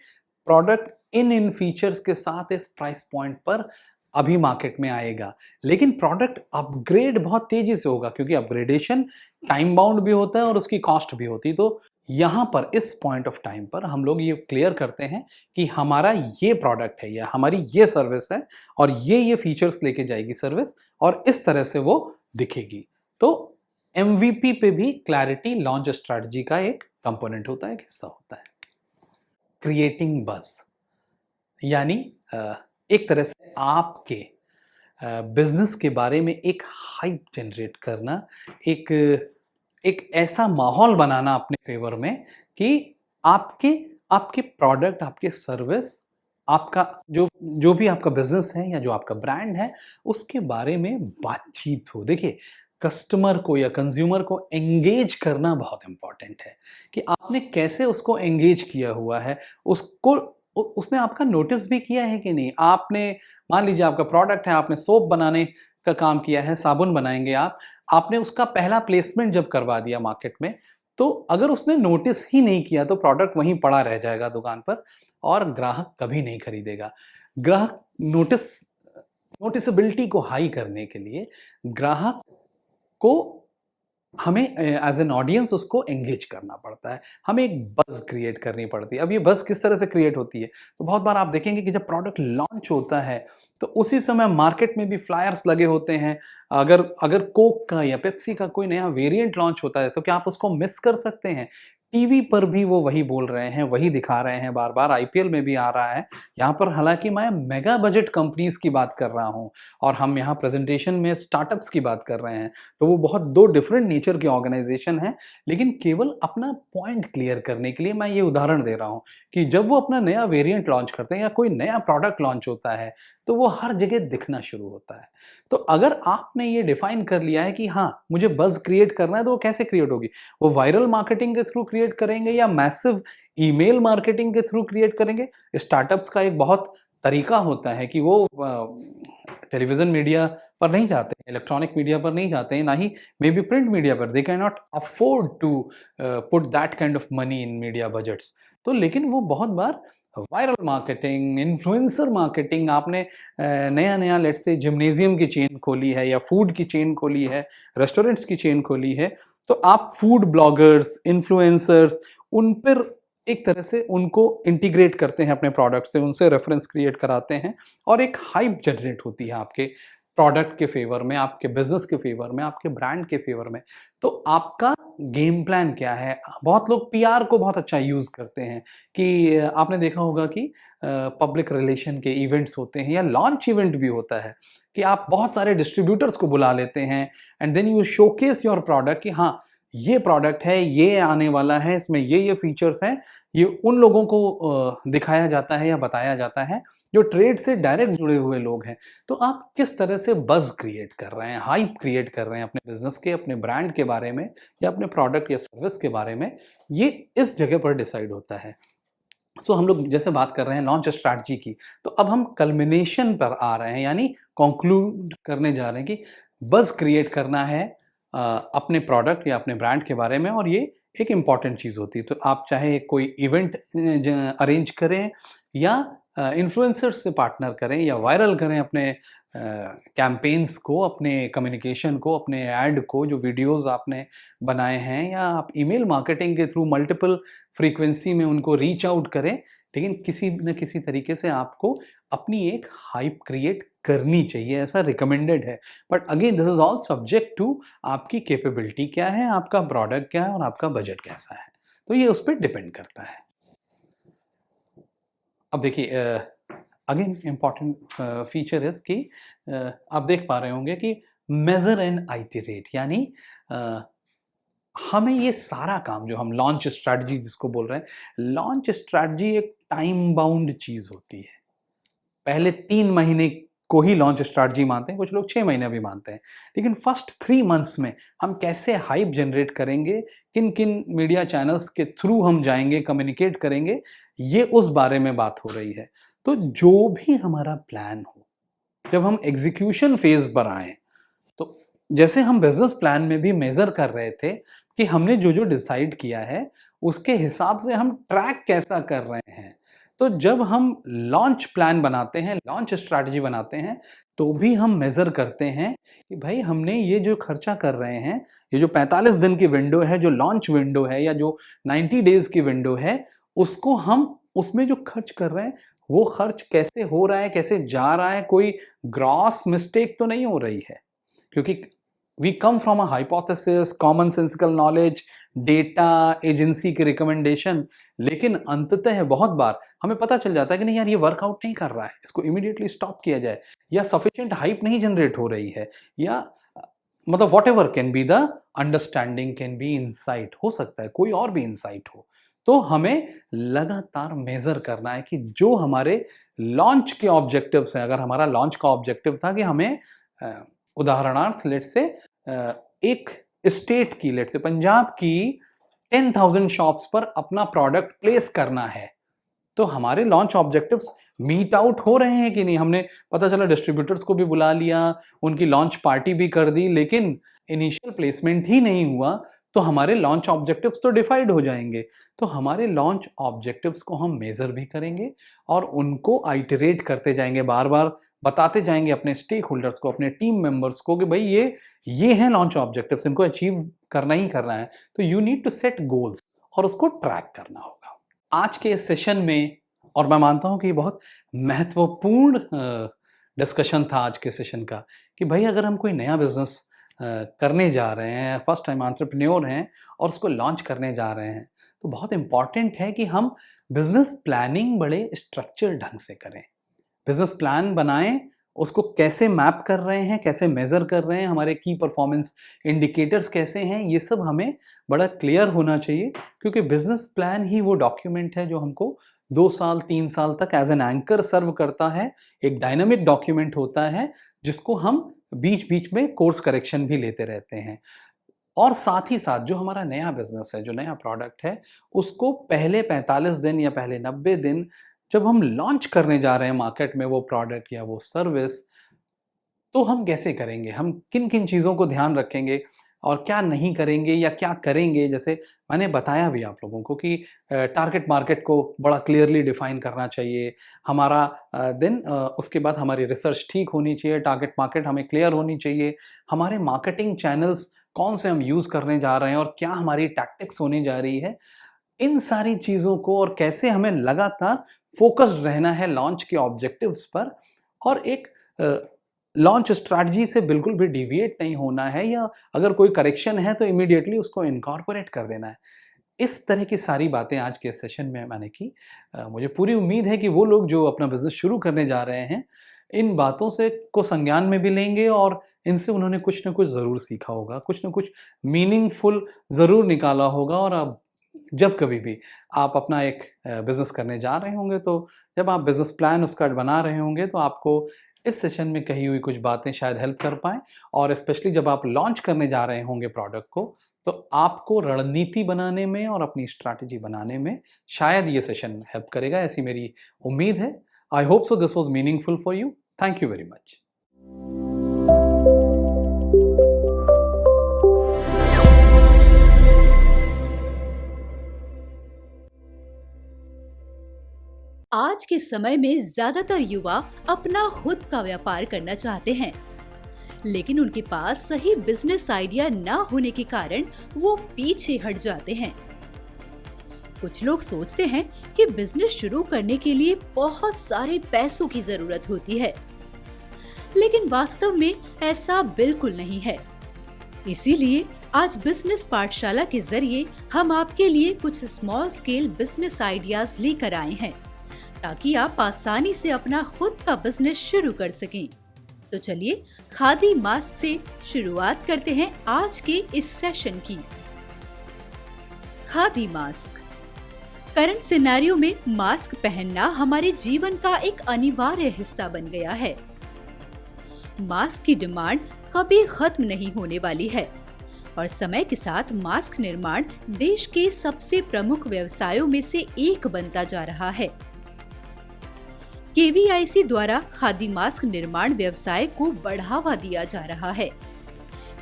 प्रोडक्ट इन फीचर्स के साथ इस प्राइस पॉइंट पर अभी मार्केट में आएगा। लेकिन प्रोडक्ट अपग्रेड बहुत तेजी से होगा, क्योंकि अपग्रेडेशन टाइम बाउंड भी होता है और उसकी कॉस्ट भी होती है। तो यहाँ पर इस पॉइंट ऑफ टाइम पर हम लोग ये क्लियर करते हैं कि हमारा ये प्रोडक्ट है या हमारी ये सर्विस है और ये फीचर्स लेके जाएगी सर्विस, और इस तरह से वो दिखेगी। तो एमवीपी पे भी क्लैरिटी लॉन्च स्ट्रेटजी का एक कंपोनेंट होता है, एक हिस्सा होता है। क्रिएटिंग बज़, यानी एक तरह से आपके बिजनेस के बारे में एक हाइप जनरेट करना, एक एक ऐसा माहौल बनाना अपने फेवर में कि आपके आपके प्रोडक्ट, आपके सर्विस, आपका जो भी आपका बिजनेस है या जो आपका ब्रांड है, उसके बारे में बातचीत हो। देखिए, कस्टमर को या कंज्यूमर को एंगेज करना बहुत इंपॉर्टेंट है कि आपने कैसे उसको एंगेज किया हुआ है, उसको उसने आपका नोटिस भी किया है कि नहीं। आपने, मान लीजिए आपका प्रोडक्ट है, आपने सोप बनाने का काम किया है, साबुन बनाएंगे आप, आपने उसका पहला प्लेसमेंट जब करवा दिया मार्केट में, तो अगर उसने नोटिस ही नहीं किया तो प्रोडक्ट वहीं पड़ा रह जाएगा दुकान पर और ग्राहक कभी नहीं खरीदेगा। ग्राहक नोटिसेबिलिटी को हाई करने के लिए ग्राहक को हमें एज एन ऑडियंस उसको एंगेज करना पड़ता है, हमें एक बज़ क्रिएट करनी पड़ती है। अब ये बज़ किस तरह से क्रिएट होती है? तो बहुत बार आप देखेंगे कि जब प्रोडक्ट लॉन्च होता है तो उसी समय मार्केट में भी फ्लायर्स लगे होते हैं। अगर अगर कोक का या पेप्सी का कोई नया वेरिएंट लॉन्च होता है तो क्या आप उसको मिस कर सकते हैं? टीवी पर भी वो वही बोल रहे हैं, वही दिखा रहे हैं बार-बार, आईपीएल में भी आ रहा है। यहाँ पर हालाँकि मैं मेगा बजट कंपनीज़ की बात कर रहा हूँ और हम यहाँ प्रेज़ेंटेशन में स्टार्टअप्स की बात कर रहे हैं। तो वो बहुत 2 डिफरेंट नेचर के ऑर्गेनाइज़ेशन हैं, लेकिन केवल अपना पॉइंट क्लियर करने के लिए मैं ये उदाहरण दे रहा हूँ कि जब वो अपना नया वेरिएंट लॉन्च करते हैं या कोई नया प्रोडक्ट लॉन्च होता है, तो वो हर जगह दिखना शुरू होता है। तो अगर आपने ये डिफाइन कर लिया है कि हाँ, मुझे बज़ क्रिएट करना है, तो वो कैसे क्रिएट होगी? वो वायरल मार्केटिंग के थ्रू क्रिएट करेंगे या मैसिव ईमेल मार्केटिंग के थ्रू क्रिएट करेंगे? स्टार्टअप्स का एक बहुत तरीका होता है कि वो टेलीविज़न मीडिया पर नहीं जाते हैं, इलेक्ट्रॉनिक मीडिया पर नहीं जाते हैं, ना ही मे बी प्रिंट मीडिया पर। They cannot afford to put that kind of money in media budgets. तो लेकिन वो बहुत बार वायरल मार्केटिंग, इन्फ्लुएंसर मार्केटिंग, आपने नया-नया लेट्स से जिम्नेज़ियम की चेन खोली है या फूड की चेन खोली है, रेस्टोरेंट्स की चेन खोली है, तो आप फूड ब्लॉगर्स, इन्फ्लुएंसर्स, उन पर एक तरह से उनको इंटीग्रेट करते हैं अपने प्रोडक्ट से, उनसे रेफरेंस क्रिएट कराते हैं और एक हाइप जनरेट होती है आपके प्रोडक्ट के फेवर में, आपके बिजनेस के फेवर में, आपके ब्रांड के फेवर में। तो आपका गेम प्लान क्या है? बहुत लोग पीआर को बहुत अच्छा यूज़ करते हैं कि आपने देखा होगा कि पब्लिक रिलेशन के इवेंट्स होते हैं या लॉन्च इवेंट भी होता है कि आप बहुत सारे डिस्ट्रीब्यूटर्स को बुला लेते हैं and then you showcase your product कि हाँ, ये प्रोडक्ट है, ये आने वाला है, इसमें ये फीचर्स हैं। ये उन लोगों को दिखाया जाता है या बताया जाता है जो ट्रेड से डायरेक्ट जुड़े हुए लोग हैं। तो आप किस तरह से बज़ क्रिएट कर रहे हैं, हाइप क्रिएट कर रहे हैं अपने बिज़नेस के, अपने ब्रांड के बारे में या अपने प्रोडक्ट या सर्विस के बारे में, ये इस जगह पर डिसाइड होता है। सो हम लोग जैसे बात कर रहे हैं लॉन्च स्ट्रैटेजी की, तो अब हम कल्मिनेशन पर आ रहे हैं, यानी कंक्लूड करने जा रहे हैं कि बज़ क्रिएट करना है अपने प्रोडक्ट या अपने ब्रांड के बारे में, और ये एक इम्पॉर्टेंट चीज़ होती है। तो आप चाहे कोई इवेंट अरेंज करें या इन्फ्लुएंसर्स से पार्टनर करें या वायरल करें अपने कैंपेन्स को, अपने कम्युनिकेशन को, अपने ऐड को, जो वीडियोस आपने बनाए हैं, या आप ईमेल मार्केटिंग के थ्रू मल्टीपल फ्रीक्वेंसी में उनको रीच आउट करें, लेकिन किसी न किसी तरीके से आपको अपनी एक हाइप क्रिएट करनी चाहिए, ऐसा रिकमेंडेड है। But again this is all subject to आपकी कैपेबिलिटी क्या है, आपका प्रोडक्ट क्या है और आपका बजट कैसा है, तो ये उस पर डिपेंड करता है। अब देखिए अगेन इम्पॉर्टेंट फीचर इज कि आप देख पा रहे होंगे कि मेजर एंड आइटरेट, यानी हमें ये सारा काम जो हम लॉन्च स्ट्रैटेजी जिसको बोल रहे हैं, लॉन्च स्ट्रैटेजी एक टाइम बाउंड चीज होती है। पहले 3 महीने को ही लॉन्च स्ट्रैटेजी मानते हैं, कुछ लोग 6 महीने भी मानते हैं, लेकिन फर्स्ट 3 मंथ्स में हम कैसे हाइप जनरेट करेंगे, किन किन मीडिया चैनल्स के थ्रू हम जाएंगे, कम्युनिकेट करेंगे, ये उस बारे में बात हो रही है। तो जो भी हमारा प्लान हो, जब हम एग्जीक्यूशन फेज पर आए, तो जैसे हम बिजनेस प्लान में भी मेजर कर रहे थे कि हमने जो जो डिसाइड किया है उसके हिसाब से हम ट्रैक कैसा कर रहे हैं, तो जब हम लॉन्च प्लान बनाते हैं, लॉन्च स्ट्रैटेजी बनाते हैं, तो भी हम मेजर करते हैं कि भाई हमने ये जो खर्चा कर रहे हैं, ये जो 45 दिन की विंडो है, जो लॉन्च विंडो है, या जो 90 डेज की विंडो है, उसको हम उसमें जो खर्च कर रहे हैं वो खर्च कैसे हो रहा है, कैसे जा रहा है, कोई ग्रॉस मिस्टेक तो नहीं हो रही है, क्योंकि we come from a hypothesis, common sensical knowledge, data, agency के रिकमेंडेशन, लेकिन अंततः बहुत बार हमें पता चल जाता है कि नहीं यार, ये वर्कआउट नहीं कर रहा है, इसको इमीडिएटली स्टॉप किया जाए, या सफिशिएंट हाइप नहीं जनरेट हो रही है, या मतलब what ever can be the understanding, can be insight, हो सकता है कोई और भी इनसाइट हो। तो हमें लगातार मेजर करना है कि जो हमारे लॉन्च के ऑब्जेक्टिव्स हैं, अगर हमारा लॉन्च का ऑब्जेक्टिव था कि हमें उदाहरणार्थ लेट से एक स्टेट की, लेट से पंजाब की 10,000 शॉप्स पर अपना प्रोडक्ट प्लेस करना है, तो हमारे लॉन्च ऑब्जेक्टिव्स मीट आउट हो रहे हैं कि नहीं। हमने पता चला डिस्ट्रीब्यूटर्स को भी बुला लिया, उनकी लॉन्च पार्टी भी कर दी, लेकिन इनिशियल प्लेसमेंट ही नहीं हुआ, तो हमारे लॉन्च ऑब्जेक्टिव्स तो डिफाइड हो जाएंगे। तो हमारे लॉन्च ऑब्जेक्टिव्स को हम मेजर भी करेंगे और उनको आइटरेट करते जाएंगे, बार बार बताते जाएंगे अपने स्टेक होल्डर्स को, अपने टीम मेंबर्स को कि भाई ये हैं लॉन्च ऑब्जेक्टिव्स, इनको अचीव करना ही करना है। तो you need to set goals और उसको ट्रैक करना होगा। आज के इस सेशन में, और मैं मानता हूं कि बहुत महत्वपूर्ण डिस्कशन था आज के सेशन का, कि भाई अगर हम कोई नया बिजनेस करने जा रहे हैं, फर्स्ट टाइम एंटरप्रेन्योर हैं और उसको लॉन्च करने जा रहे हैं, तो बहुत इंपॉर्टेंट है कि हम बिजनेस प्लानिंग बड़े स्ट्रक्चर ढंग से करें। बिजनेस प्लान बनाएं, उसको कैसे मैप कर रहे हैं, कैसे मेजर कर रहे हैं, हमारे की परफॉर्मेंस इंडिकेटर्स कैसे हैं, ये सब हमें बड़ा क्लियर होना चाहिए, क्योंकि बिजनेस प्लान ही वो डॉक्यूमेंट है जो हमको 2 साल 3 साल तक एज एन एंकर सर्व करता है। एक डायनामिक डॉक्यूमेंट होता है जिसको हम बीच बीच में कोर्स करेक्शन भी लेते रहते हैं। और साथ ही साथ जो हमारा नया बिजनेस है, जो नया प्रोडक्ट है, उसको पहले 45 दिन या पहले 90 दिन जब हम लॉन्च करने जा रहे हैं मार्केट में वो प्रोडक्ट या वो सर्विस, तो हम कैसे करेंगे, हम किन किन चीज़ों को ध्यान रखेंगे और क्या नहीं करेंगे या क्या करेंगे। जैसे मैंने बताया भी आप लोगों को कि टारगेट मार्केट को बड़ा क्लियरली डिफाइन करना चाहिए हमारा, देन उसके बाद हमारी रिसर्च ठीक होनी चाहिए, टारगेट मार्केट हमें क्लियर होनी चाहिए, हमारे मार्केटिंग चैनल्स कौन से हम यूज़ करने जा रहे हैं और क्या हमारी टैक्टिक्स होने जा रही है, इन सारी चीज़ों को, और कैसे हमें लगातार फोकस्ड रहना है लॉन्च के ऑब्जेक्टिव्स पर, और एक लॉन्च स्ट्रैटेजी से बिल्कुल भी डिविएट नहीं होना है, या अगर कोई करेक्शन है तो इमीडिएटली उसको इनकॉर्पोरेट कर देना है। इस तरह की सारी बातें आज के सेशन में मैंने की। मुझे पूरी उम्मीद है कि वो लोग जो अपना बिज़नेस शुरू करने जा रहे हैं, इन बातों से को संज्ञान में भी लेंगे और इनसे उन्होंने कुछ न कुछ ज़रूर सीखा होगा, कुछ न कुछ मीनिंगफुल ज़रूर निकाला होगा। और अब जब कभी भी आप अपना एक बिज़नेस करने जा रहे होंगे, तो जब आप बिज़नेस प्लान उसका बना रहे होंगे, तो आपको इस सेशन में कही हुई कुछ बातें शायद हेल्प कर पाएँ। और स्पेशली जब आप लॉन्च करने जा रहे होंगे प्रोडक्ट को, तो आपको रणनीति बनाने में और अपनी स्ट्रैटेजी बनाने में शायद ये सेशन हेल्प करेगा, ऐसी मेरी उम्मीद है। I hope so this was meaningful for you. Thank you very much. आज के समय में ज्यादातर युवा अपना खुद का व्यापार करना चाहते हैं, लेकिन उनके पास सही बिजनेस आइडिया न होने के कारण वो पीछे हट जाते हैं। कुछ लोग सोचते हैं कि बिजनेस शुरू करने के लिए बहुत सारे पैसों की जरूरत होती है, लेकिन वास्तव में ऐसा बिल्कुल नहीं है। इसीलिए आज बिजनेस पाठशाला के जरिए हम आपके लिए कुछ स्मॉल स्केल बिजनेस आइडियाज लेकर आए हैं, ताकि आप आसानी से अपना खुद का बिजनेस शुरू कर सकें। तो चलिए खादी मास्क से शुरुआत करते हैं आज के इस सेशन की। खादी मास्क। करंट सिनेरियो में मास्क पहनना हमारे जीवन का एक अनिवार्य हिस्सा बन गया है। मास्क की डिमांड कभी खत्म नहीं होने वाली है और समय के साथ मास्क निर्माण देश के सबसे प्रमुख व्यवसायों में से एक बनता जा रहा है। केवीआईसी द्वारा खादी मास्क निर्माण व्यवसाय को बढ़ावा दिया जा रहा है,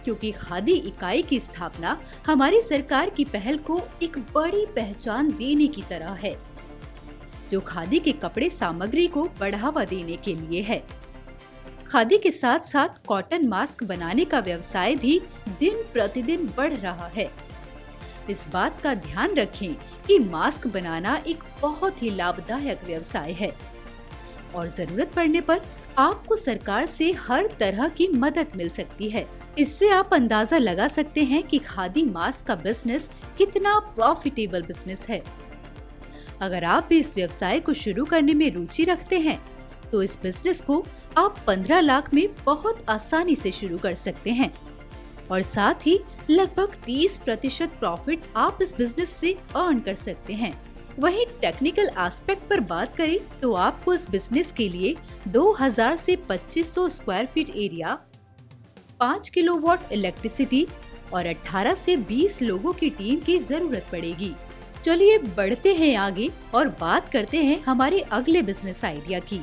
क्योंकि खादी इकाई की स्थापना हमारी सरकार की पहल को एक बड़ी पहचान देने की तरह है, जो खादी के कपड़े सामग्री को बढ़ावा देने के लिए है। खादी के साथ साथ कॉटन मास्क बनाने का व्यवसाय भी दिन प्रतिदिन बढ़ रहा है। इस बात का ध्यान रखें कि मास्क बनाना एक बहुत ही लाभदायक व्यवसाय है और जरूरत पड़ने पर आपको सरकार से हर तरह की मदद मिल सकती है। इससे आप अंदाजा लगा सकते हैं कि खादी मास्क का बिजनेस कितना प्रॉफिटेबल बिजनेस है। अगर आप भी इस व्यवसाय को शुरू करने में रुचि रखते हैं, तो इस बिजनेस को आप 15 लाख में बहुत आसानी से शुरू कर सकते हैं और साथ ही लगभग 30% प्रॉफिट आप इस बिजनेस से अर्न कर सकते हैं। वहीं टेक्निकल एस्पेक्ट पर बात करें तो आपको इस बिजनेस के लिए 2000 से 2500 square feet area, 5 kilowatt electricity और 18 से 20 लोगों की टीम की जरूरत पड़ेगी। चलिए बढ़ते हैं आगे और बात करते हैं हमारे अगले बिजनेस आइडिया की,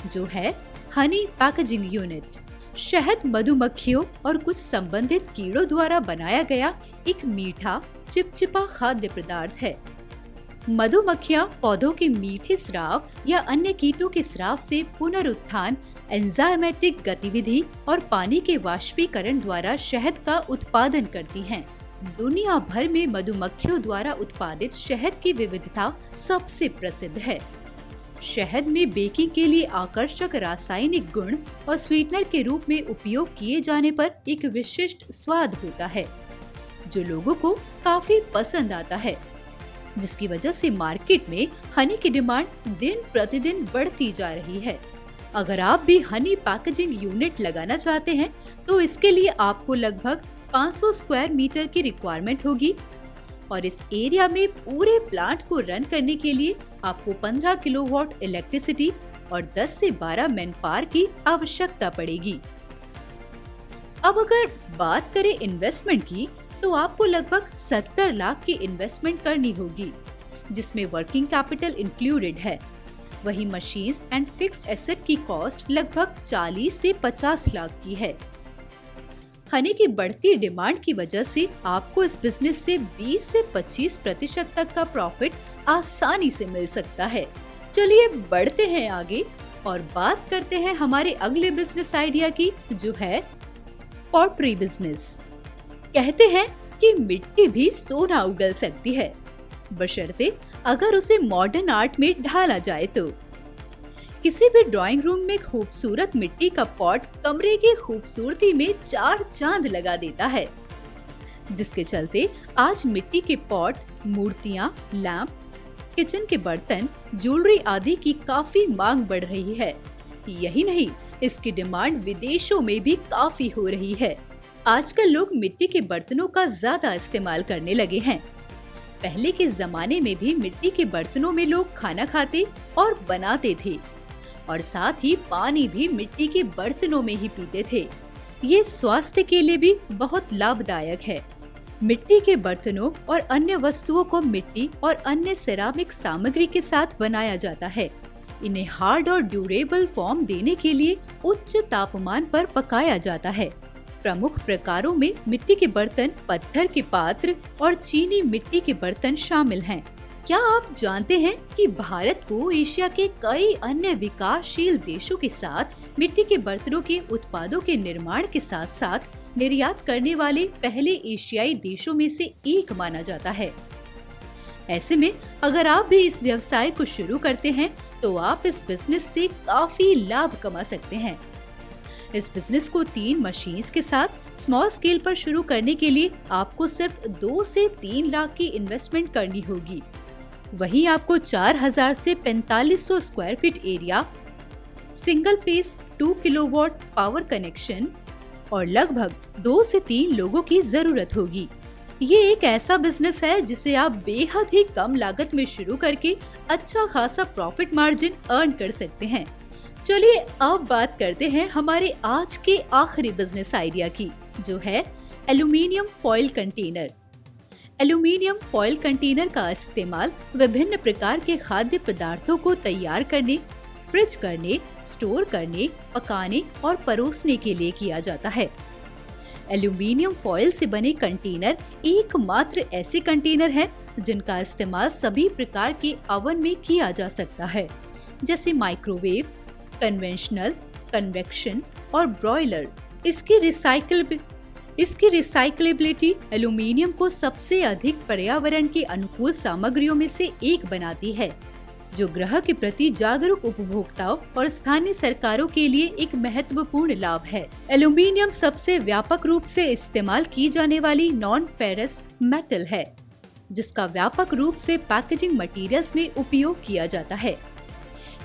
जो है हनी पैकेजिंग यूनिट। शहद, मधुमक्खियों और कुछ संबंधित कीड़ों द्वारा बनाया गया एक मीठा चिपचिपा खाद्य पदार्थ है। मधुमक्खियां पौधों के मीठे स्राव या अन्य कीटों के स्राव से पुनरुत्थान, एंजाइमेटिक गतिविधि और पानी के वाष्पीकरण द्वारा शहद का उत्पादन करती हैं। दुनिया भर में मधुमक्खियों द्वारा उत्पादित शहद की विविधता सबसे प्रसिद्ध है। शहद में बेकिंग के लिए आकर्षक रासायनिक गुण और स्वीटनर के रूप में उपयोग किए जाने पर एक विशिष्ट स्वाद होता है, जो लोगों को काफी पसंद आता है, जिसकी वजह से मार्केट में हनी की डिमांड दिन प्रतिदिन बढ़ती जा रही है। अगर आप भी हनी पैकेजिंग यूनिट लगाना चाहते हैं, तो इसके लिए आपको लगभग 500 स्क्वायर मीटर की रिक्वायरमेंट होगी और इस एरिया में पूरे प्लांट को रन करने के लिए आपको 15 किलोवाट इलेक्ट्रिसिटी और 10 से 12 मैन पावर की आवश्यकता पड़ेगी। अब अगर बात करें इन्वेस्टमेंट की, तो आपको लगभग 70 लाख की इन्वेस्टमेंट करनी होगी, जिसमें वर्किंग कैपिटल इंक्लूडेड है। वही मशीन्स एंड फिक्स्ड एसेट की कॉस्ट लगभग 40 से 50 लाख की है। हनी की बढ़ती डिमांड की वजह से आपको इस बिजनेस से 20 से 25% तक का प्रॉफिट आसानी से मिल सकता है। चलिए बढ़ते हैं आगे और बात करते हैं हमारे अगले बिजनेस आइडिया की, जो है पॉटरी बिजनेस। कहते हैं कि मिट्टी भी सोना उगल सकती है, बशर्ते अगर उसे मॉडर्न आर्ट में ढाला जाए तो। किसी भी ड्राइंग रूम में खूबसूरत मिट्टी का पॉट कमरे की खूबसूरती में 4 चांद लगा देता है, जिसके चलते आज मिट्टी के पॉट, मूर्तियां, लैंप, किचन के बर्तन, ज्वेलरी आदि की काफी मांग बढ़ रही है। यही नहीं, इसकी डिमांड विदेशों में भी काफी हो रही है। आजकल लोग मिट्टी के बर्तनों का ज्यादा इस्तेमाल करने लगे हैं। पहले के जमाने में भी मिट्टी के बर्तनों में लोग खाना खाते और बनाते थे और साथ ही पानी भी मिट्टी के बर्तनों में ही पीते थे। ये स्वास्थ्य के लिए भी बहुत लाभदायक है। मिट्टी के बर्तनों और अन्य वस्तुओं को मिट्टी और अन्य सिरामिक सामग्री के साथ बनाया जाता है। इन्हें हार्ड और ड्यूरेबल फॉर्म देने के लिए उच्च तापमान पर पकाया जाता है। प्रमुख प्रकारों में मिट्टी के बर्तन, पत्थर के पात्र और चीनी मिट्टी के बर्तन शामिल हैं। क्या आप जानते हैं कि भारत को एशिया के कई अन्य विकासशील देशों के साथ मिट्टी के बर्तनों के उत्पादों के निर्माण के साथ साथ निर्यात करने वाले पहले एशियाई देशों में से एक माना जाता है। ऐसे में अगर आप भी इस व्यवसाय को शुरू करते हैं तो आप इस बिजनेस से काफी लाभ कमा सकते हैं। इस बिजनेस को 3 मशीन्स के साथ स्मॉल स्केल पर शुरू करने के लिए आपको सिर्फ 2 से 3 लाख की इन्वेस्टमेंट करनी होगी। वहीं आपको 4000 से 4500 square feet area, single phase 2 kilowatt power connection और लगभग 2 से 3 लोगों की जरूरत होगी। ये एक ऐसा बिजनेस है जिसे आप बेहद ही कम लागत में शुरू करके अच्छा खासा प्रॉफिट मार्जिन अर्न कर सकते हैं। चलिए अब बात करते हैं हमारे आज के आखिरी बिजनेस आइडिया की, जो है aluminium foil container. Aluminium foil container का इस्तेमाल विभिन्न प्रकार के खाद्य पदार्थों को तैयार करने, फ्रिज करने, स्टोर करने, पकाने और परोसने के लिए किया जाता है। एल्यूमीनियम फॉइल से बने कंटेनर एकमात्र ऐसे कंटेनर हैं जिनका इस्तेमाल सभी प्रकार के ओवन में किया जा सकता है, जैसे माइक्रोवेव, कन्वेंशनल, कन्वेक्शन और ब्रॉयलर। इसकी रिसाइक्लेबिलिटी एल्यूमीनियम को सबसे अधिक पर्यावरण के अनुकूल सामग्रियों में से एक बनाती है, जो ग्रह के प्रति जागरूक उपभोक्ताओं और स्थानीय सरकारों के लिए एक महत्वपूर्ण लाभ है। एल्यूमीनियम सबसे व्यापक रूप से इस्तेमाल की जाने वाली नॉन फेरस मेटल है, जिसका व्यापक रूप से पैकेजिंग मटेरियल्स में उपयोग किया जाता है।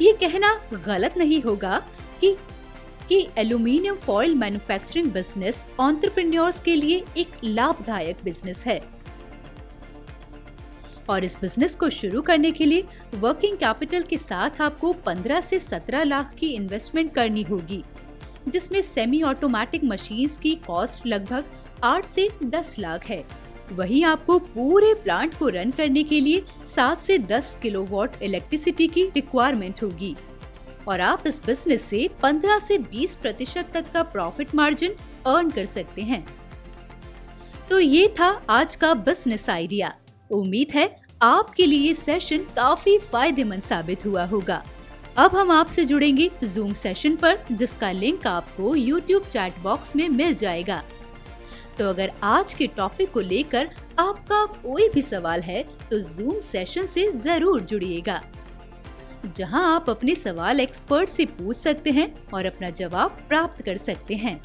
ये कहना गलत नहीं होगा कि aluminium foil manufacturing business entrepreneurs के लिए एक लाभदायक बिजनेस है और इस बिजनेस को शुरू करने के लिए वर्किंग कैपिटल के साथ आपको 15 से 17 लाख की इन्वेस्टमेंट करनी होगी, जिसमें सेमी ऑटोमेटिक मशीन्स की कॉस्ट लगभग 8 से 10 लाख है। वहीं आपको पूरे प्लांट को रन करने के लिए 7 से 10 किलोवाट इलेक्ट्रिसिटी की रिक्वायरमेंट होगी और आप इस बिजनेस से 15 से 20% तक का प्रॉफिट मार्जिन अर्न कर सकते हैं। तो ये था आज का बिजनेस आइडिया। उम्मीद है आपके लिए ये सेशन काफी फायदेमंद साबित हुआ होगा। अब हम आपसे जुड़ेंगे जूम सेशन पर, जिसका लिंक आपको YouTube चैट बॉक्स में मिल जाएगा। तो अगर आज के टॉपिक को लेकर आपका कोई भी सवाल है तो जूम सेशन से जरूर जुड़िएगा, जहां आप अपने सवाल एक्सपर्ट से पूछ सकते हैं और अपना जवाब प्राप्त कर सकते हैं।